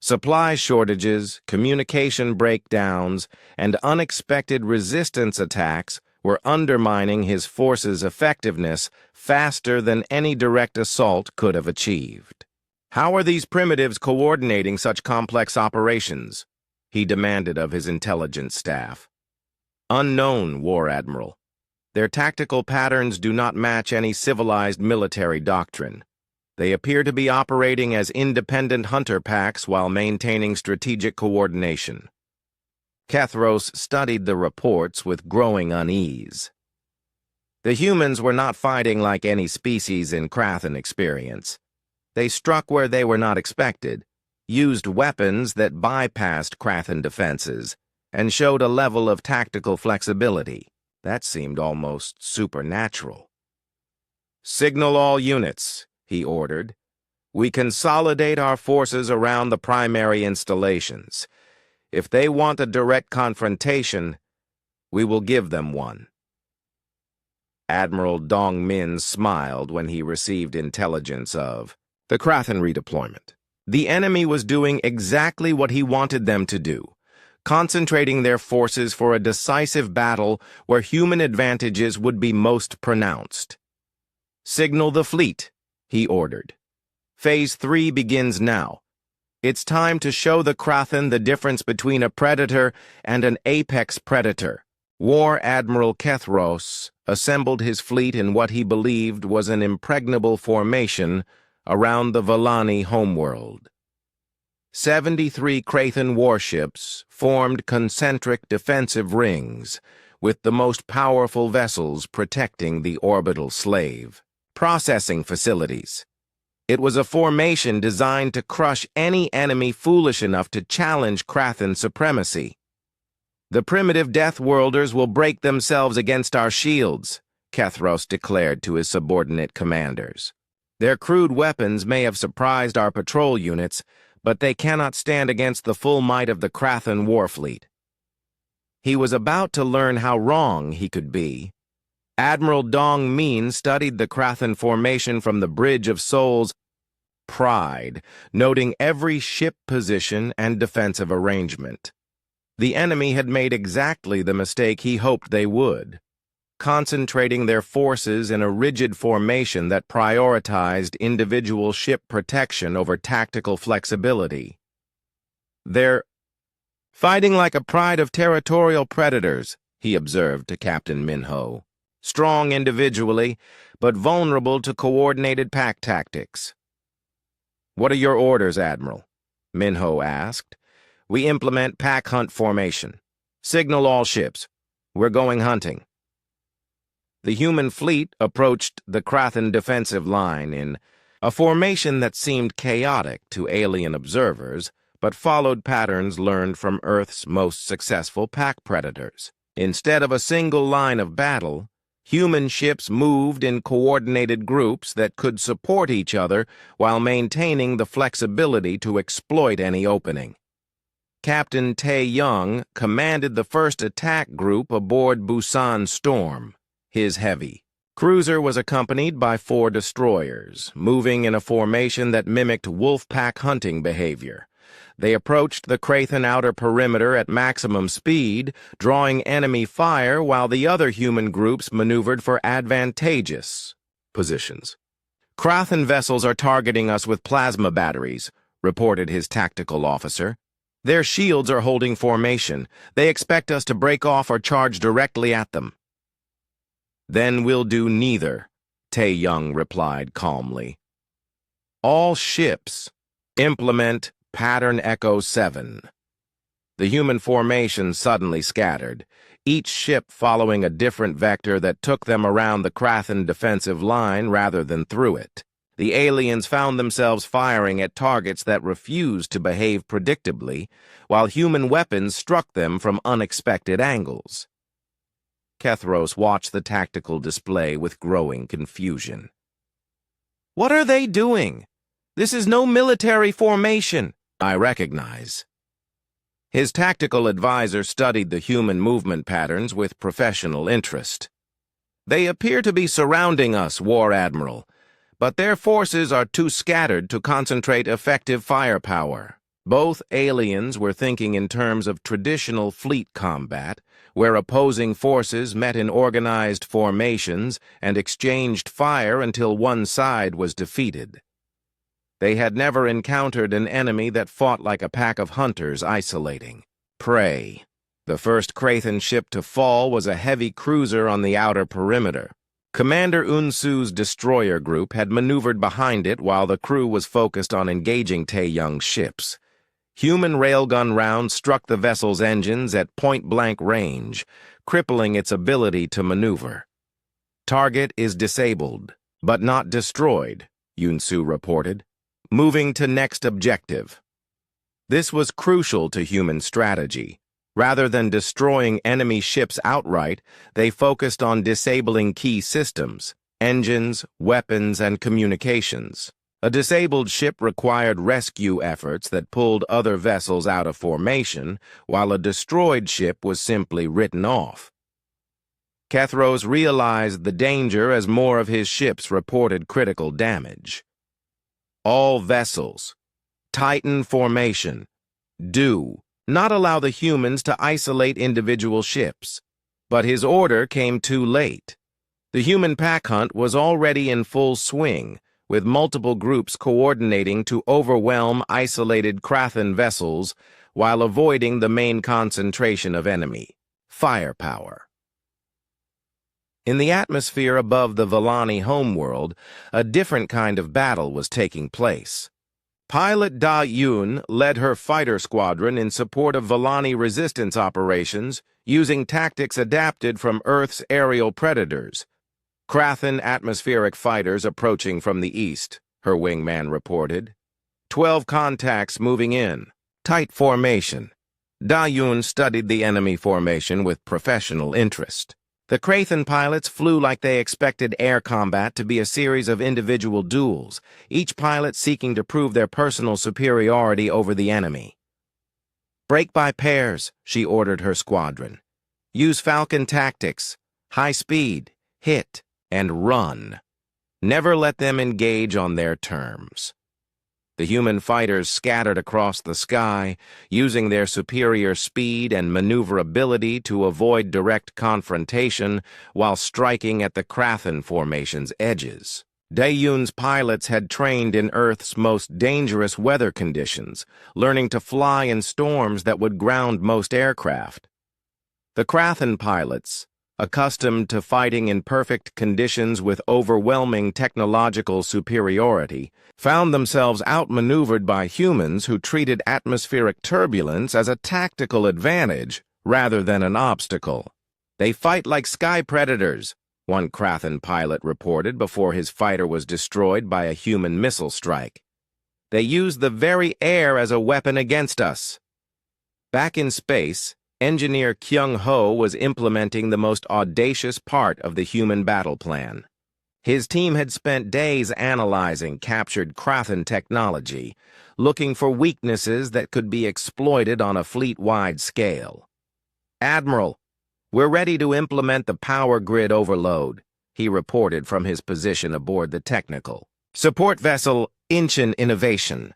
Supply shortages, communication breakdowns, and unexpected resistance attacks were undermining his force's effectiveness faster than any direct assault could have achieved. "How are these primitives coordinating such complex operations?" he demanded of his intelligence staff. "Unknown, War Admiral. Their tactical patterns do not match any civilized military doctrine. They appear to be operating as independent hunter packs while maintaining strategic coordination." Kethros studied the reports with growing unease. The humans were not fighting like any species in Krathen experience. They struck where they were not expected, used weapons that bypassed Krathen defenses, and showed a level of tactical flexibility that seemed almost supernatural. "Signal all units," he ordered. "We consolidate our forces around the primary installations. If they want a direct confrontation, we will give them one." Admiral Dong Min smiled when he received intelligence of the Krathen redeployment. The enemy was doing exactly what he wanted them to do, concentrating their forces for a decisive battle where human advantages would be most pronounced. "Signal the fleet," he ordered. "Phase 3 begins now. It's time to show the Krathen the difference between a predator and an apex predator." War Admiral Kethros assembled his fleet in what he believed was an impregnable formation around the Vallani homeworld. 73 Krathen warships formed concentric defensive rings, with the most powerful vessels protecting the orbital slave. Processing facilities. It was a formation designed to crush any enemy foolish enough to challenge Krathen supremacy. "The primitive Deathworlders will break themselves against our shields," Kethros declared to his subordinate commanders. "Their crude weapons may have surprised our patrol units, but they cannot stand against the full might of the Krathen warfleet." He was about to learn how wrong he could be. Admiral Dong Min studied the Krathen formation from the Bridge of Souls' pride, noting every ship position and defensive arrangement. The enemy had made exactly the mistake he hoped they would, concentrating their forces in a rigid formation that prioritized individual ship protection over tactical flexibility. "They're fighting like a pride of territorial predators," he observed to Captain Minho. "Strong individually, but vulnerable to coordinated pack tactics." "What are your orders, Admiral?" Minho asked. "We implement pack hunt formation. Signal all ships. We're going hunting." The human fleet approached the Krathen defensive line in a formation that seemed chaotic to alien observers, but followed patterns learned from Earth's most successful pack predators. Instead of a single line of battle, human ships moved in coordinated groups that could support each other while maintaining the flexibility to exploit any opening. Captain Tae Young commanded the first attack group aboard Busan Storm. His heavy cruiser was accompanied by 4 destroyers, moving in a formation that mimicked wolf pack hunting behavior. They approached the Krathen outer perimeter at maximum speed, drawing enemy fire while the other human groups maneuvered for advantageous positions. "Krathen vessels are targeting us with plasma batteries," reported his tactical officer. "Their shields are holding formation. They expect us to break off or charge directly at them." "Then we'll do neither," Tae Young replied calmly. "All ships implement Pattern Echo 7. The human formation suddenly scattered, each ship following a different vector that took them around the Krathen defensive line rather than through it. The aliens found themselves firing at targets that refused to behave predictably, while human weapons struck them from unexpected angles. Kethros watched the tactical display with growing confusion. "What are they doing? This is no military formation." "I recognize." His tactical advisor studied the human movement patterns with professional interest. They appear to be surrounding us, War Admiral, but their forces are too scattered to concentrate effective firepower. Both aliens were thinking in terms of traditional fleet combat, where opposing forces met in organized formations and exchanged fire until one side was defeated. They had never encountered an enemy that fought like a pack of hunters isolating prey. The first Krathan ship to fall was a heavy cruiser on the outer perimeter. Commander Unsu's destroyer group had maneuvered behind it while the crew was focused on engaging Taeyong's ships. Human railgun rounds struck the vessel's engines at point-blank range, crippling its ability to maneuver. Target is disabled, but not destroyed, Unsu reported. Moving to next objective. This was crucial to human strategy. Rather than destroying enemy ships outright, they focused on disabling key systems, engines, weapons, and communications. A disabled ship required rescue efforts that pulled other vessels out of formation, while a destroyed ship was simply written off. Kethros realized the danger as more of his ships reported critical damage. All vessels, Titan formation, do not allow the humans to isolate individual ships. But his order came too late. The human pack hunt was already in full swing, with multiple groups coordinating to overwhelm isolated Krathan vessels while avoiding the main concentration of enemy firepower. In the atmosphere above the Vellani homeworld, a different kind of battle was taking place. Pilot Da Yun led her fighter squadron in support of Vellani resistance operations using tactics adapted from Earth's aerial predators. Krathan atmospheric fighters approaching from the east, her wingman reported. 12 contacts moving in. Tight formation. Da Yun studied the enemy formation with professional interest. The Krathan pilots flew like they expected air combat to be a series of individual duels, each pilot seeking to prove their personal superiority over the enemy. Break by pairs, she ordered her squadron. Use Falcon tactics, high speed, hit, and run. Never let them engage on their terms. The human fighters scattered across the sky, using their superior speed and maneuverability to avoid direct confrontation while striking at the Krathan formation's edges. Daeyun's pilots had trained in Earth's most dangerous weather conditions, learning to fly in storms that would ground most aircraft. The Krathan pilots, accustomed to fighting in perfect conditions with overwhelming technological superiority, found themselves outmaneuvered by humans who treated atmospheric turbulence as a tactical advantage rather than an obstacle. They fight like sky predators, one Krathan pilot reported before his fighter was destroyed by a human missile strike. They use the very air as a weapon against us. Back in space, Engineer Kyung-ho was implementing the most audacious part of the human battle plan. His team had spent days analyzing captured Krathan technology, looking for weaknesses that could be exploited on a fleet-wide scale. "Admiral, we're ready to implement the power grid overload," he reported from his position aboard the technical support vessel Incheon Innovation.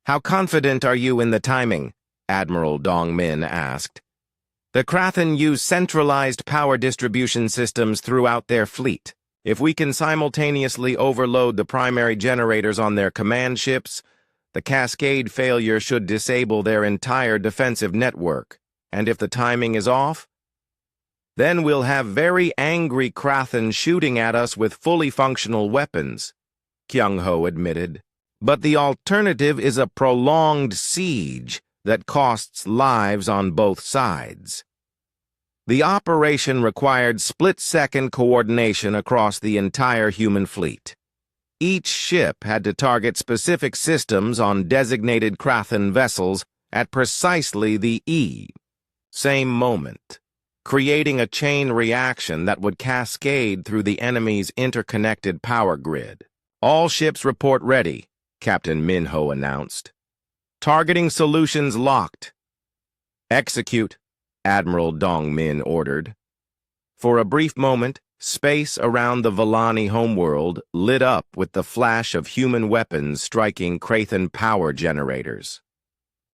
"How confident are you in the timing?" Admiral Dong-min asked. "The Krathan use centralized power distribution systems throughout their fleet. If we can simultaneously overload the primary generators on their command ships, the cascade failure should disable their entire defensive network. And if the timing is off, then we'll have very angry Krathan shooting at us with fully functional weapons," Kyung-ho admitted. "But the alternative is a prolonged siege that costs lives on both sides." The operation required split-second coordination across the entire human fleet. Each ship had to target specific systems on designated Krathan vessels at precisely the same moment, creating a chain reaction that would cascade through the enemy's interconnected power grid. "All ships report ready," Captain Minho announced. "Targeting solutions locked." "Execute," Admiral Dong-min ordered. For a brief moment, Space around the Volani homeworld lit up with the flash of human weapons striking Krathen power generators.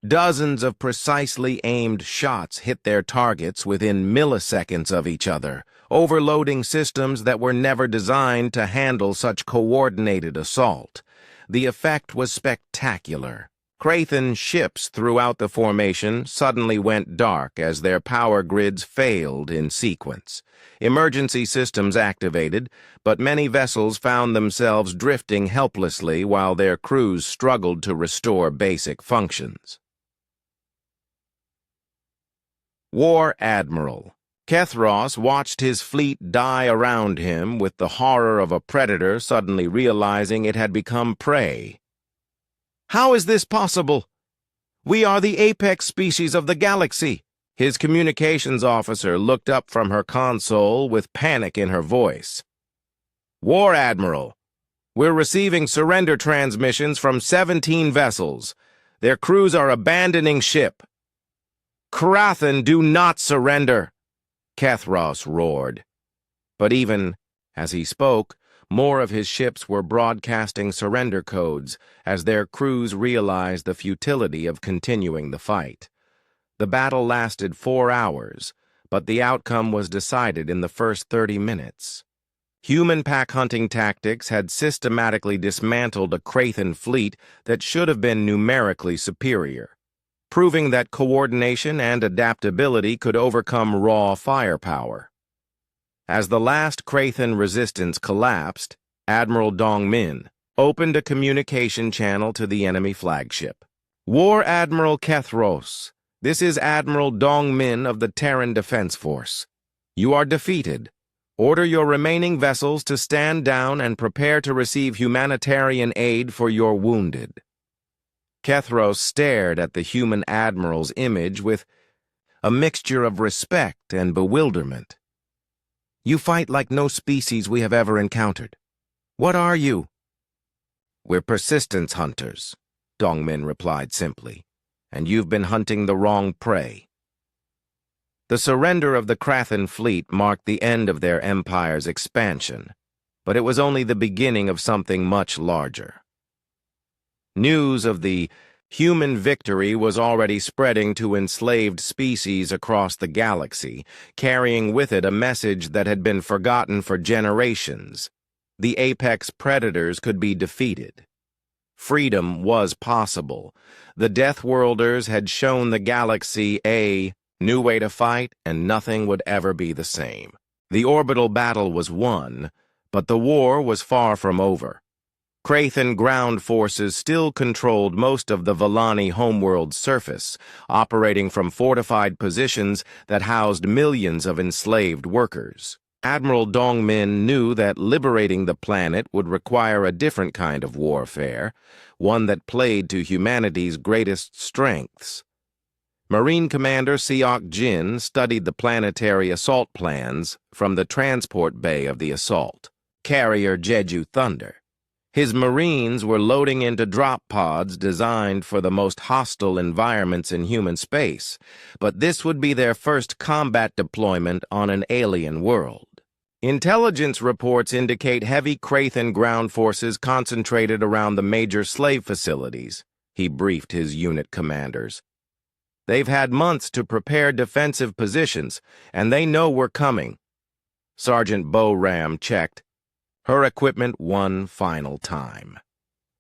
Dozens of precisely aimed shots hit their targets within milliseconds of each other, overloading systems that were never designed to handle such coordinated assault. The effect was spectacular. Krathen ships throughout the formation suddenly went dark as their power grids failed in sequence. Emergency systems activated, but many vessels found themselves drifting helplessly while their crews struggled to restore basic functions. War Admiral Kethros watched his fleet die around him with the horror of a predator suddenly realizing it had become prey. "How is this possible? We are the apex species of the galaxy." His communications officer looked up from her console with panic in her voice. "War Admiral, we're receiving surrender transmissions from 17 vessels. Their crews are abandoning ship." "Krathen do not surrender," Kethros roared. But even as he spoke, more of his ships were broadcasting surrender codes as their crews realized the futility of continuing the fight. The battle lasted 4 hours, but the outcome was decided in the first 30 minutes. Human pack hunting tactics had systematically dismantled a Krathen fleet that should have been numerically superior, proving that coordination and adaptability could overcome raw firepower. As the last Krathen resistance collapsed, Admiral Dongmin opened a communication channel to the enemy flagship. "War Admiral Kethros, this is Admiral Dongmin of the Terran Defense Force. You are defeated. Order your remaining vessels to stand down and prepare to receive humanitarian aid for your wounded." Kethros stared at the human admiral's image with a mixture of respect and bewilderment. "You fight like no species we have ever encountered. What are you?" "We're persistence hunters," Dongmin replied simply, "and you've been hunting the wrong prey." The surrender of the Krathen fleet marked the end of their empire's expansion, but it was only the beginning of something much larger. News of the human victory was already spreading to enslaved species across the galaxy, carrying with it a message that had been forgotten for generations. The apex predators could be defeated. Freedom was possible. The Deathworlders had shown the galaxy a new way to fight, and nothing would ever be the same. The orbital battle was won, but the war was far from over. Krathen ground forces still controlled most of the Volani homeworld surface, operating from fortified positions that housed millions of enslaved workers. Admiral Dongmin knew that liberating the planet would require a different kind of warfare, one that played to humanity's greatest strengths. Marine Commander Seok Jin studied the planetary assault plans from the transport bay of the assault, carrier Jeju Thunder. His Marines were loading into drop pods designed for the most hostile environments in human space, but this would be their first combat deployment on an alien world. Intelligence reports indicate heavy Krathen ground forces concentrated around the major slave facilities, he briefed his unit commanders. They've had months to prepare defensive positions, and they know we're coming. Sergeant Bo Ram checked her equipment one final time.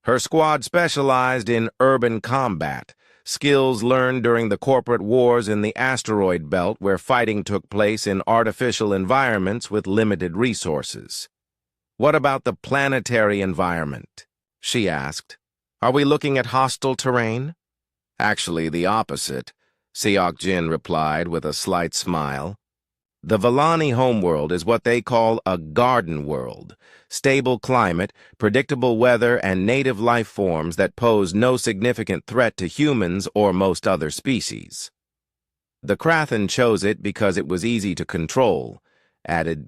Her squad specialized in urban combat, skills learned during the corporate wars in the asteroid belt where fighting took place in artificial environments with limited resources. "What about the planetary environment?" she asked. "Are we looking at hostile terrain?" "Actually, the opposite," Seok Jin replied with a slight smile. "The Volani homeworld is what they call a garden world. Stable climate, predictable weather, and native life forms that pose no significant threat to humans or most other species. The Krathen chose it because it was easy to control," added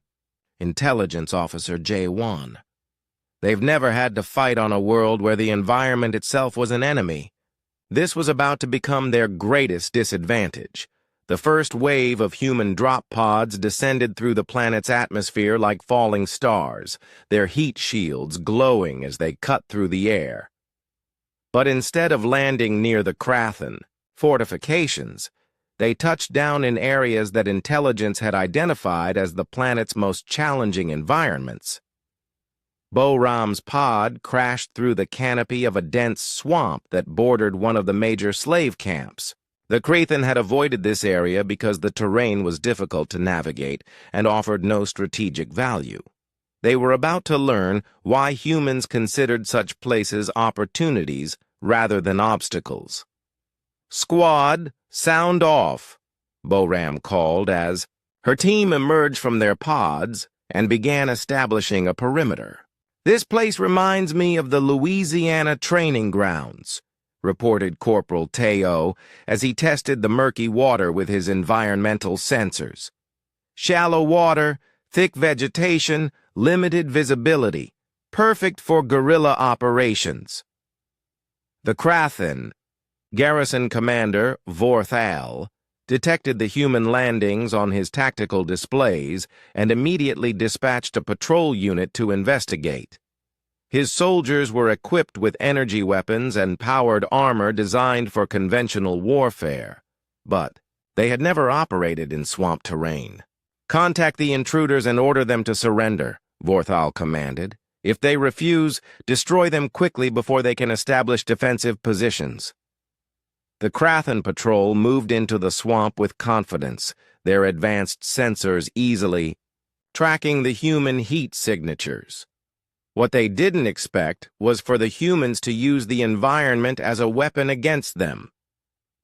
Intelligence Officer Jae Won. "They've never had to fight on a world where the environment itself was an enemy. This was about to become their greatest disadvantage. The first wave of human drop pods descended through the planet's atmosphere like falling stars, their heat shields glowing as they cut through the air. But instead of landing near the Krathen fortifications, they touched down in areas that intelligence had identified as the planet's most challenging environments. Bo-Ram's pod crashed through the canopy of a dense swamp that bordered one of the major slave camps. The Krathen had avoided this area because the terrain was difficult to navigate and offered no strategic value. They were about to learn why humans considered such places opportunities rather than obstacles. "Squad, sound off," Bo-Ram called as her team emerged from their pods and began establishing a perimeter. "This place reminds me of the Louisiana training grounds," reported Corporal Teo as he tested the murky water with his environmental sensors. "Shallow water, thick vegetation, limited visibility, perfect for guerrilla operations." The Krathen Garrison Commander Vorthal detected the human landings on his tactical displays and immediately dispatched a patrol unit to investigate. His soldiers were equipped with energy weapons and powered armor designed for conventional warfare, but they had never operated in swamp terrain. "Contact the intruders and order them to surrender," Vorthal commanded. "If they refuse, destroy them quickly before they can establish defensive positions." The Krathen patrol moved into the swamp with confidence, their advanced sensors easily tracking the human heat signatures. What they didn't expect was for the humans to use the environment as a weapon against them.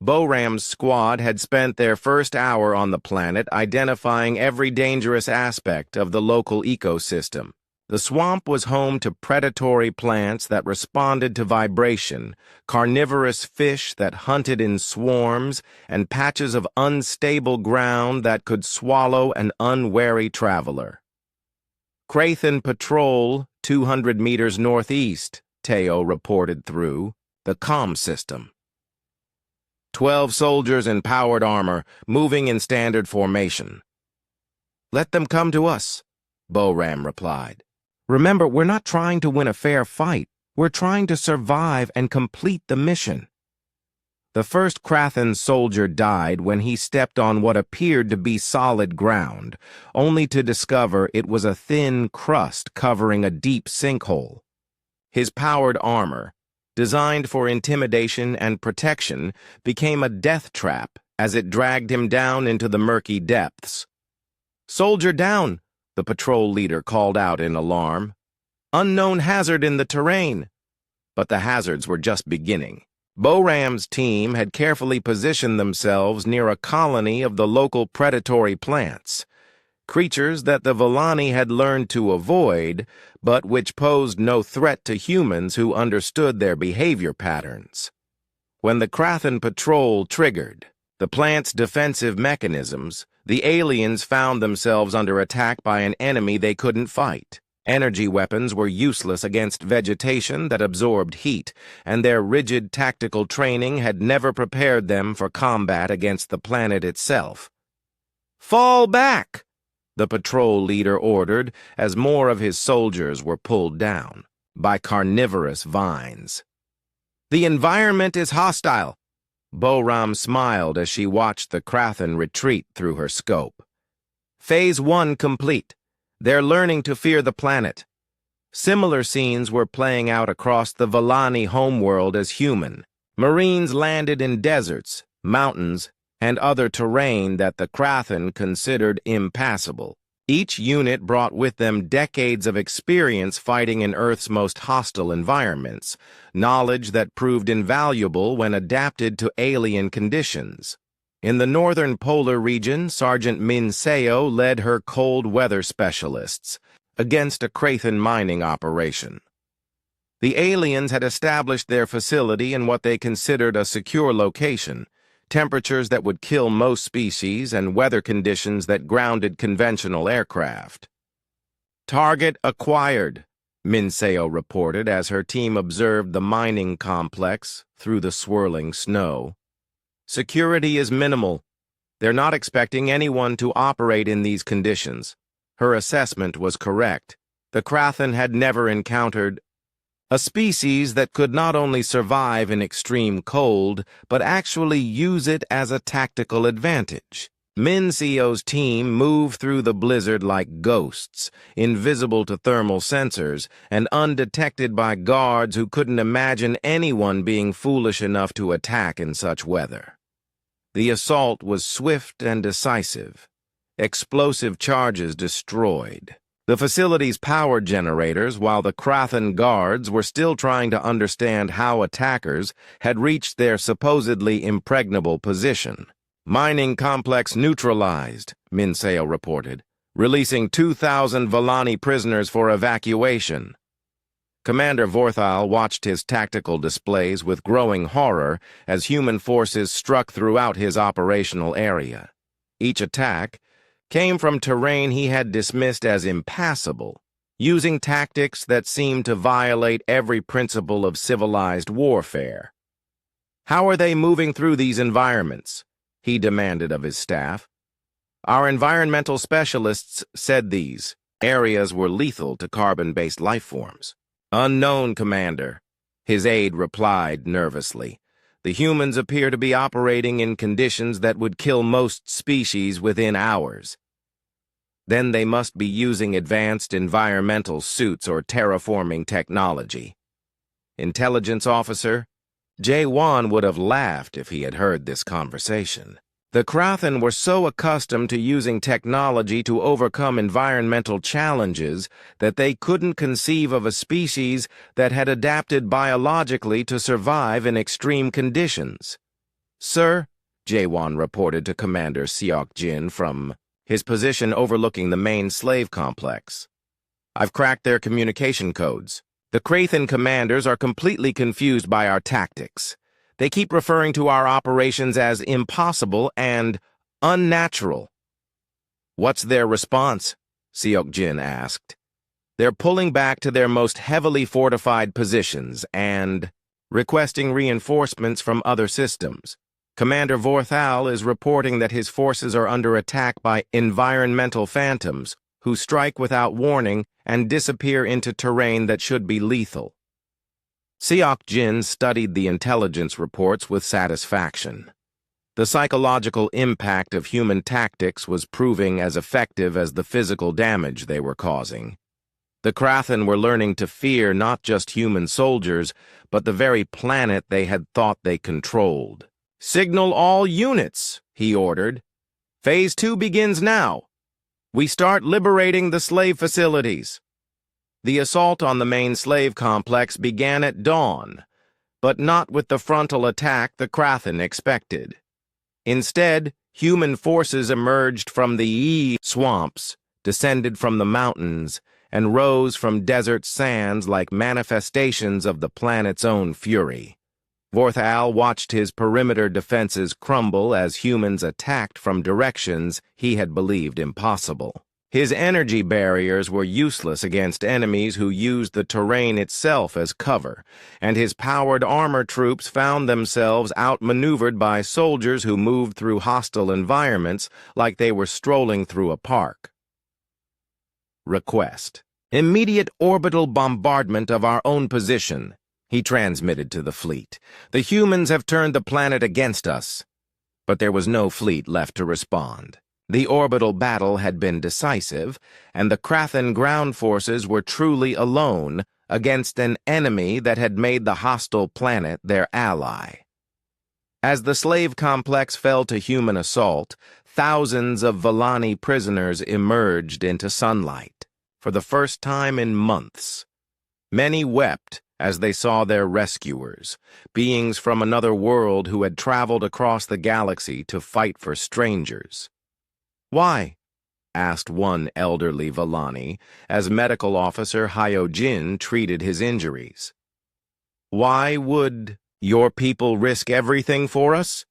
Bo-Ram's squad had spent their first hour on the planet identifying every dangerous aspect of the local ecosystem. The swamp was home to predatory plants that responded to vibration, carnivorous fish that hunted in swarms, and patches of unstable ground that could swallow an unwary traveler. "Krathen Patrol, 200 meters northeast," Teo reported through the comm system. 12 soldiers in powered armor, moving in standard formation. "Let them come to us," Bo-Ram replied. "Remember, we're not trying to win a fair fight. We're trying to survive and complete the mission." The first Krathen soldier died when he stepped on what appeared to be solid ground, only to discover it was a thin crust covering a deep sinkhole. His powered armor, designed for intimidation and protection, became a death trap as it dragged him down into the murky depths. "Soldier down," the patrol leader called out in alarm. "Unknown hazard in the terrain." But the hazards were just beginning. Bo-Ram's team had carefully positioned themselves near a colony of the local predatory plants, creatures that the Villani had learned to avoid, but which posed no threat to humans who understood their behavior patterns. When the Krathen patrol triggered the plant's defensive mechanisms, the aliens found themselves under attack by an enemy they couldn't fight. Energy weapons were useless against vegetation that absorbed heat, and their rigid tactical training had never prepared them for combat against the planet itself. "Fall back!" the patrol leader ordered as more of his soldiers were pulled down by carnivorous vines. "The environment is hostile." Bo-Ram smiled as she watched the Krathen retreat through her scope. "Phase 1 complete. They're learning to fear the planet." Similar scenes were playing out across the Villani homeworld as human. Marines landed in deserts, mountains, and other terrain that the Krathen considered impassable. Each unit brought with them decades of experience fighting in Earth's most hostile environments, knowledge that proved invaluable when adapted to alien conditions. In the northern polar region, Sergeant Min Seo led her cold weather specialists against a Krathen mining operation. The aliens had established their facility in what they considered a secure location, temperatures that would kill most species and weather conditions that grounded conventional aircraft. "Target acquired," Min Seo reported as her team observed the mining complex through the swirling snow. "Security is minimal. They're not expecting anyone to operate in these conditions. Her assessment was correct. The Krathen had never encountered a species that could not only survive in extreme cold, but actually use it as a tactical advantage. Minseo's team moved through the blizzard like ghosts, invisible to thermal sensors and undetected by guards who couldn't imagine anyone being foolish enough to attack in such weather. The assault was swift and decisive. Explosive charges destroyed the facility's power generators, while the Krathen guards were still trying to understand how attackers had reached their supposedly impregnable position. Mining complex neutralized, Minseo reported, releasing 2,000 Volani prisoners for evacuation. Commander Vorthal watched his tactical displays with growing horror as human forces struck throughout his operational area. Each attack came from terrain he had dismissed as impassable, using tactics that seemed to violate every principle of civilized warfare. How are they moving through these environments? He demanded of his staff. Our environmental specialists said these areas were lethal to carbon-based life forms. Unknown, Commander, his aide replied nervously. The humans appear to be operating in conditions that would kill most species within hours. Then they must be using advanced environmental suits or terraforming technology. Intelligence officer, Jae-Won would have laughed if he had heard this conversation. The Krathen were so accustomed to using technology to overcome environmental challenges that they couldn't conceive of a species that had adapted biologically to survive in extreme conditions. Sir, Jae-Won reported to Commander Seok-jin from his position overlooking the main slave complex. I've cracked their communication codes. The Krathen commanders are completely confused by our tactics. They keep referring to our operations as impossible and unnatural. What's their response? Seok-jin asked. They're pulling back to their most heavily fortified positions and requesting reinforcements from other systems. Commander Vorthal is reporting that his forces are under attack by environmental phantoms who strike without warning and disappear into terrain that should be lethal. Seok-jin studied the intelligence reports with satisfaction. The psychological impact of human tactics was proving as effective as the physical damage they were causing. The Krathen were learning to fear not just human soldiers, but the very planet they had thought they controlled. Signal all units, he ordered. Phase 2 begins now. We start liberating the slave facilities. The assault on the main slave complex began at dawn, but not with the frontal attack the Krathen expected. Instead, human forces emerged from the swamps, descended from the mountains, and rose from desert sands like manifestations of the planet's own fury. Vorthal watched his perimeter defenses crumble as humans attacked from directions he had believed impossible. His energy barriers were useless against enemies who used the terrain itself as cover, and his powered armor troops found themselves outmaneuvered by soldiers who moved through hostile environments like they were strolling through a park. Request: immediate orbital bombardment of our own position, he transmitted to the fleet. The humans have turned the planet against us. But there was no fleet left to respond. The orbital battle had been decisive, and the Krathen ground forces were truly alone against an enemy that had made the hostile planet their ally. As the slave complex fell to human assault, thousands of Volani prisoners emerged into sunlight for the first time in months. Many wept as they saw their rescuers, beings from another world who had traveled across the galaxy to fight for strangers. Why? Asked one elderly Volani, as medical officer Hyojin treated his injuries. Why would your people risk everything for us?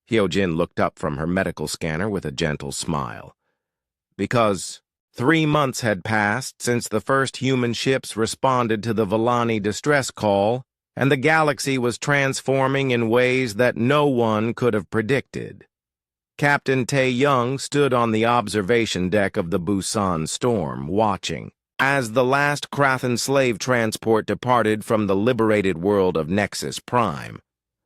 Hyojin looked up from her medical scanner with a gentle smile. Because 3 months had passed since the first human ships responded to the Volani distress call, and the galaxy was transforming in ways that no one could have predicted. Captain Tae-young stood on the observation deck of the Busan Storm, watching. As the last Krathan slave transport departed from the liberated world of Nexus Prime,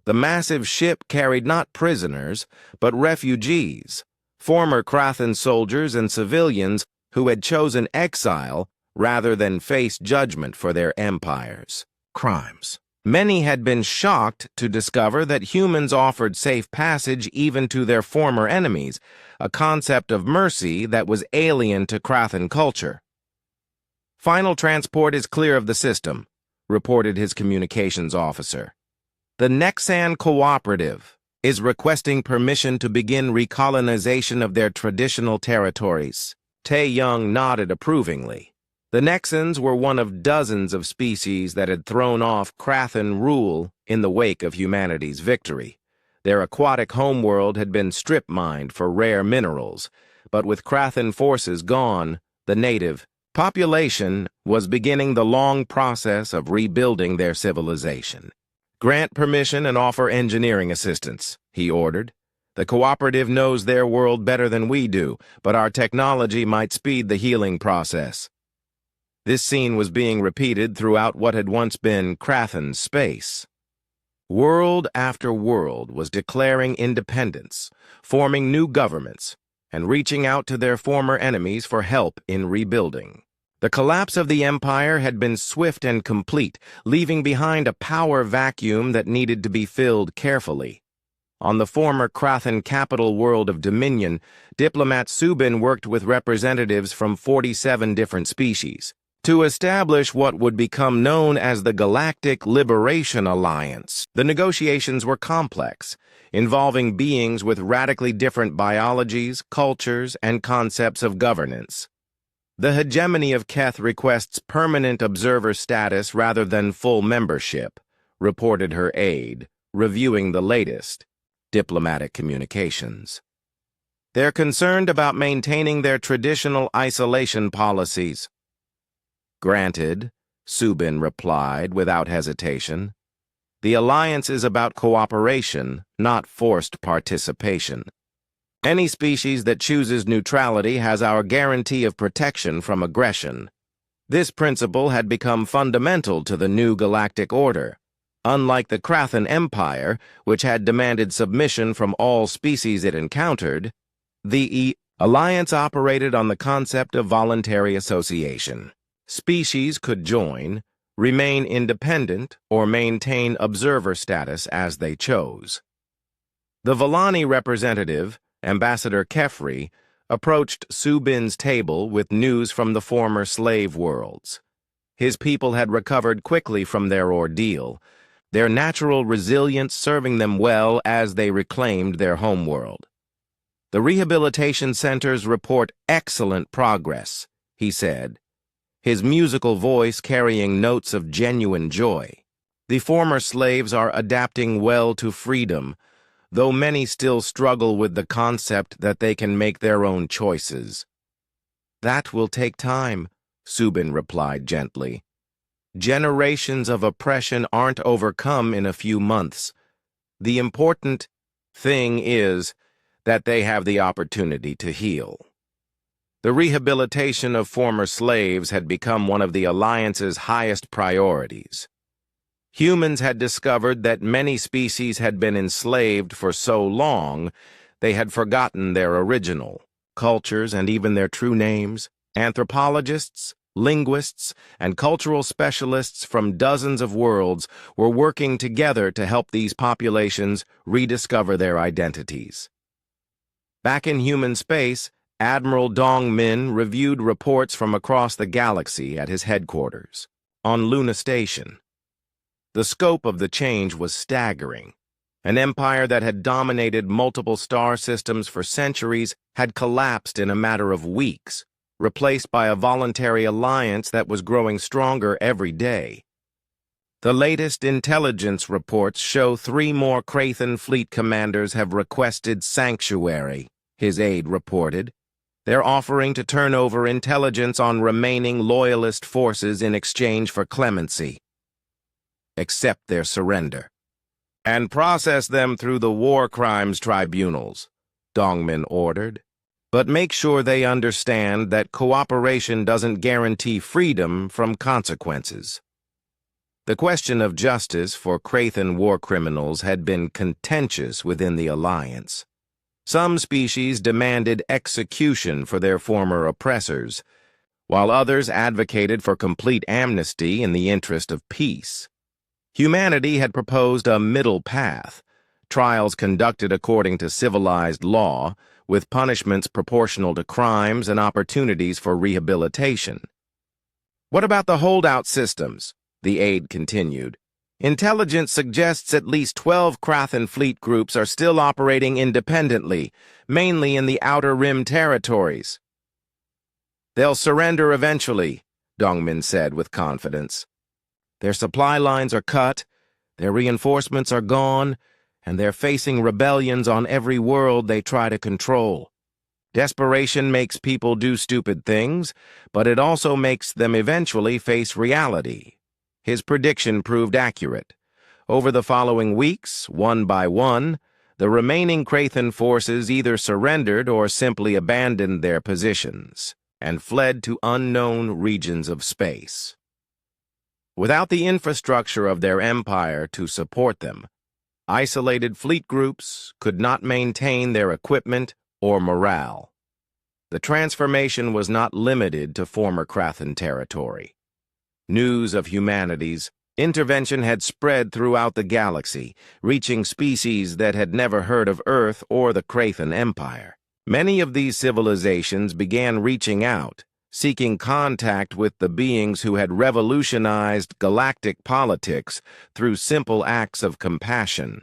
the massive ship carried not prisoners, but refugees, former Krathan soldiers and civilians who had chosen exile rather than face judgment for their empire's crimes. Many had been shocked to discover that humans offered safe passage even to their former enemies, a concept of mercy that was alien to Krathan culture. "Final transport is clear of the system," reported his communications officer. "The Nexan Cooperative is requesting permission to begin recolonization of their traditional territories." Tae-young nodded approvingly. The Nexans were one of dozens of species that had thrown off Krathan rule in the wake of humanity's victory. Their aquatic homeworld had been strip-mined for rare minerals, but with Krathan forces gone, the native population was beginning the long process of rebuilding their civilization. "Grant permission and offer engineering assistance," he ordered. "The cooperative knows their world better than we do, but our technology might speed the healing process." This scene was being repeated throughout what had once been Krathan space. World after world was declaring independence, forming new governments, and reaching out to their former enemies for help in rebuilding. The collapse of the empire had been swift and complete, leaving behind a power vacuum that needed to be filled carefully. On the former Krathan capital world of Dominion, diplomat Subin worked with representatives from 47 different species to establish what would become known as the Galactic Liberation Alliance. The negotiations were complex, involving beings with radically different biologies, cultures, and concepts of governance. The hegemony of Keth requests permanent observer status rather than full membership, reported her aide, reviewing the latest diplomatic communications. "They're concerned about maintaining their traditional isolation policies." "Granted," Subin replied without hesitation. "The alliance is about cooperation, not forced participation. Any species that chooses neutrality has our guarantee of protection from aggression." This principle had become fundamental to the new galactic order. Unlike the Krathan Empire, which had demanded submission from all species it encountered, the alliance operated on the concept of voluntary association. Species could join, remain independent, or maintain observer status as they chose. The Volani representative, Ambassador Kefri, approached Subin's table with news from the former slave worlds. His people had recovered quickly from their ordeal, their natural resilience serving them well as they reclaimed their homeworld. "The rehabilitation centers report excellent progress," he said, his musical voice carrying notes of genuine joy. "The former slaves are adapting well to freedom, though many still struggle with the concept that they can make their own choices." "That will take time," Subin replied gently. "Generations of oppression aren't overcome in a few months. The important thing is that they have the opportunity to heal." The rehabilitation of former slaves had become one of the Alliance's highest priorities. Humans had discovered that many species had been enslaved for so long they had forgotten their original cultures and even their true names. Anthropologists, linguists, and cultural specialists from dozens of worlds were working together to help these populations rediscover their identities. Back in human space, Admiral Dong Min reviewed reports from across the galaxy at his headquarters on Luna Station. The scope of the change was staggering. An empire that had dominated multiple star systems for centuries had collapsed in a matter of weeks, replaced by a voluntary alliance that was growing stronger every day. The latest intelligence reports show 3 more Krathan fleet commanders have requested sanctuary, his aide reported. They're offering to turn over intelligence on remaining loyalist forces in exchange for clemency. Accept their surrender and process them through the war crimes tribunals. Dongmin ordered. But make sure they understand that cooperation doesn't guarantee freedom from consequences. The question of justice for Krathan war criminals had been contentious within the Alliance. Some species demanded execution for their former oppressors, while others advocated for complete amnesty in the interest of peace. Humanity had proposed a middle path, trials conducted according to civilized law, with punishments proportional to crimes and opportunities for rehabilitation. What about the holdout systems? The aide continued. Intelligence suggests at least 12 Krathan fleet groups are still operating independently, mainly in the Outer Rim territories. They'll surrender eventually, Dongmin said with confidence. Their supply lines are cut, their reinforcements are gone, and they're facing rebellions on every world they try to control. Desperation makes people do stupid things, but it also makes them eventually face reality. His prediction proved accurate. Over the following weeks, one by one, the remaining Krathan forces either surrendered or simply abandoned their positions and fled to unknown regions of space. Without the infrastructure of their empire to support them, isolated fleet groups could not maintain their equipment or morale. The transformation was not limited to former Krathan territory. News of humanity's intervention had spread throughout the galaxy, reaching species that had never heard of Earth or the Krathan Empire. Many of these civilizations began reaching out, seeking contact with the beings who had revolutionized galactic politics through simple acts of compassion.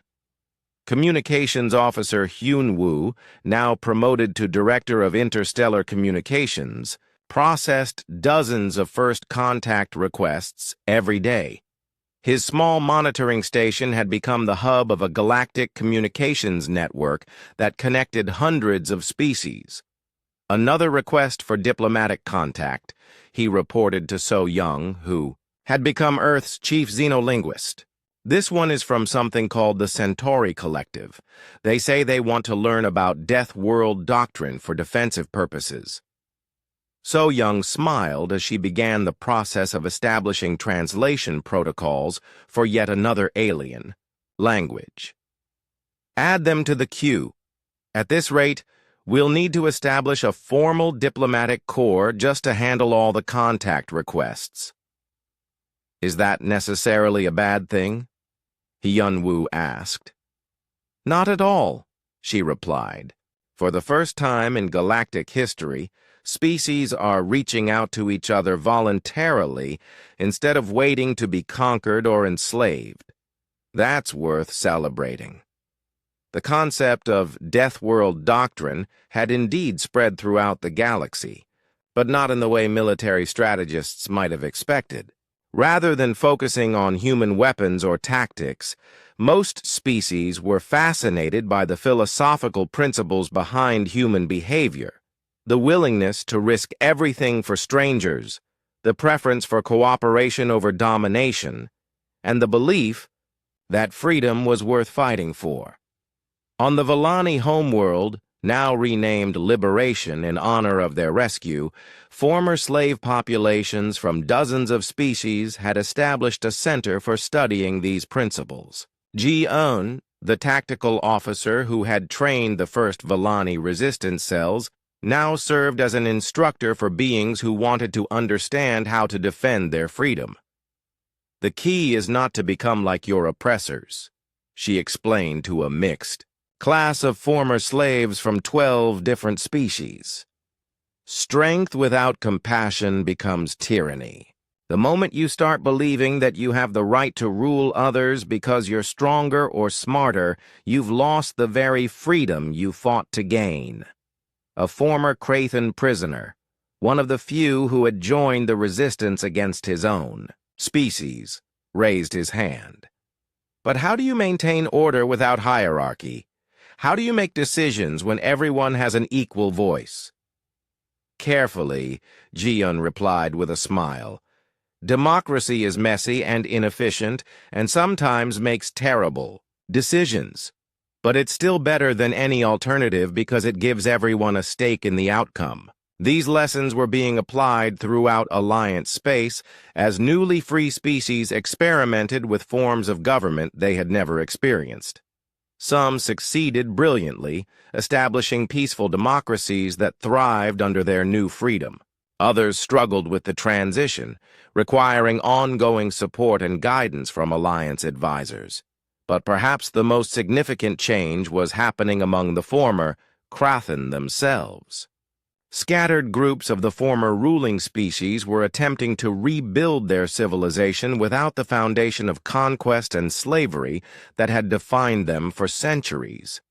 Communications Officer Hyun Woo, now promoted to Director of Interstellar Communications, processed dozens of first contact requests every day. His small monitoring station had become the hub of a galactic communications network that connected hundreds of species. Another request for diplomatic contact, he reported to So Young, who had become Earth's chief xenolinguist. This one is from something called the Storie Collective. They say they want to learn about deathworld doctrine for defensive purposes. So Young smiled as she began the process of establishing translation protocols for yet another alien language. Add them to the queue. At this rate, we'll need to establish a formal diplomatic corps just to handle all the contact requests. Is that necessarily a bad thing? Hyun-woo asked. Not at all, she replied. For the first time in galactic history, species are reaching out to each other voluntarily instead of waiting to be conquered or enslaved. That's worth celebrating. The concept of deathworld doctrine had indeed spread throughout the galaxy, but not in the way military strategists might have expected. Rather than focusing on human weapons or tactics, most species were fascinated by the philosophical principles behind human behavior, the willingness to risk everything for strangers, the preference for cooperation over domination, and the belief that freedom was worth fighting for. On the Villani homeworld, now renamed Liberation in honor of their rescue, former slave populations from dozens of species had established a center for studying these principles. Ji-eun, the tactical officer who had trained the first Villani resistance cells, now served as an instructor for beings who wanted to understand how to defend their freedom. The key is not to become like your oppressors, she explained to a mixed class of former slaves from 12 different species. Strength without compassion becomes tyranny. The moment you start believing that you have the right to rule others because you're stronger or smarter, you've lost the very freedom you fought to gain. A former Krathan prisoner, one of the few who had joined the resistance against his own species, raised his hand. But how do you maintain order without hierarchy? How do you make decisions when everyone has an equal voice? Carefully, Ji-eun replied with a smile. Democracy is messy and inefficient and sometimes makes terrible decisions. But it's still better than any alternative because it gives everyone a stake in the outcome. These lessons were being applied throughout Alliance space as newly free species experimented with forms of government they had never experienced. Some succeeded brilliantly, establishing peaceful democracies that thrived under their new freedom. Others struggled with the transition, requiring ongoing support and guidance from Alliance advisors. But perhaps the most significant change was happening among the former Krathen themselves. Scattered groups of the former ruling species were attempting to rebuild their civilization without the foundation of conquest and slavery that had defined them for centuries.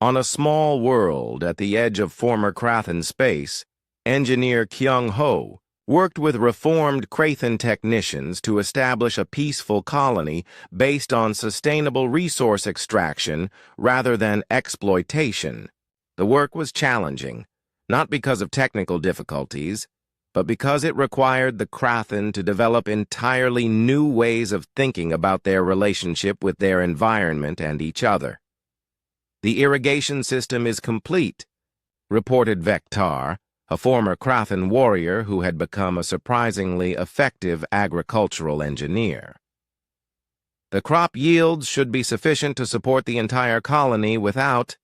On a small world at the edge of former Krathen space, engineer Kyung-ho worked with reformed Krathen technicians to establish a peaceful colony based on sustainable resource extraction rather than exploitation. The work was challenging, not because of technical difficulties, but because it required the Krathen to develop entirely new ways of thinking about their relationship with their environment and each other. "The irrigation system is complete," reported Vektar, a former Krathen warrior who had become a surprisingly effective agricultural engineer. "The crop yields should be sufficient to support the entire colony without..."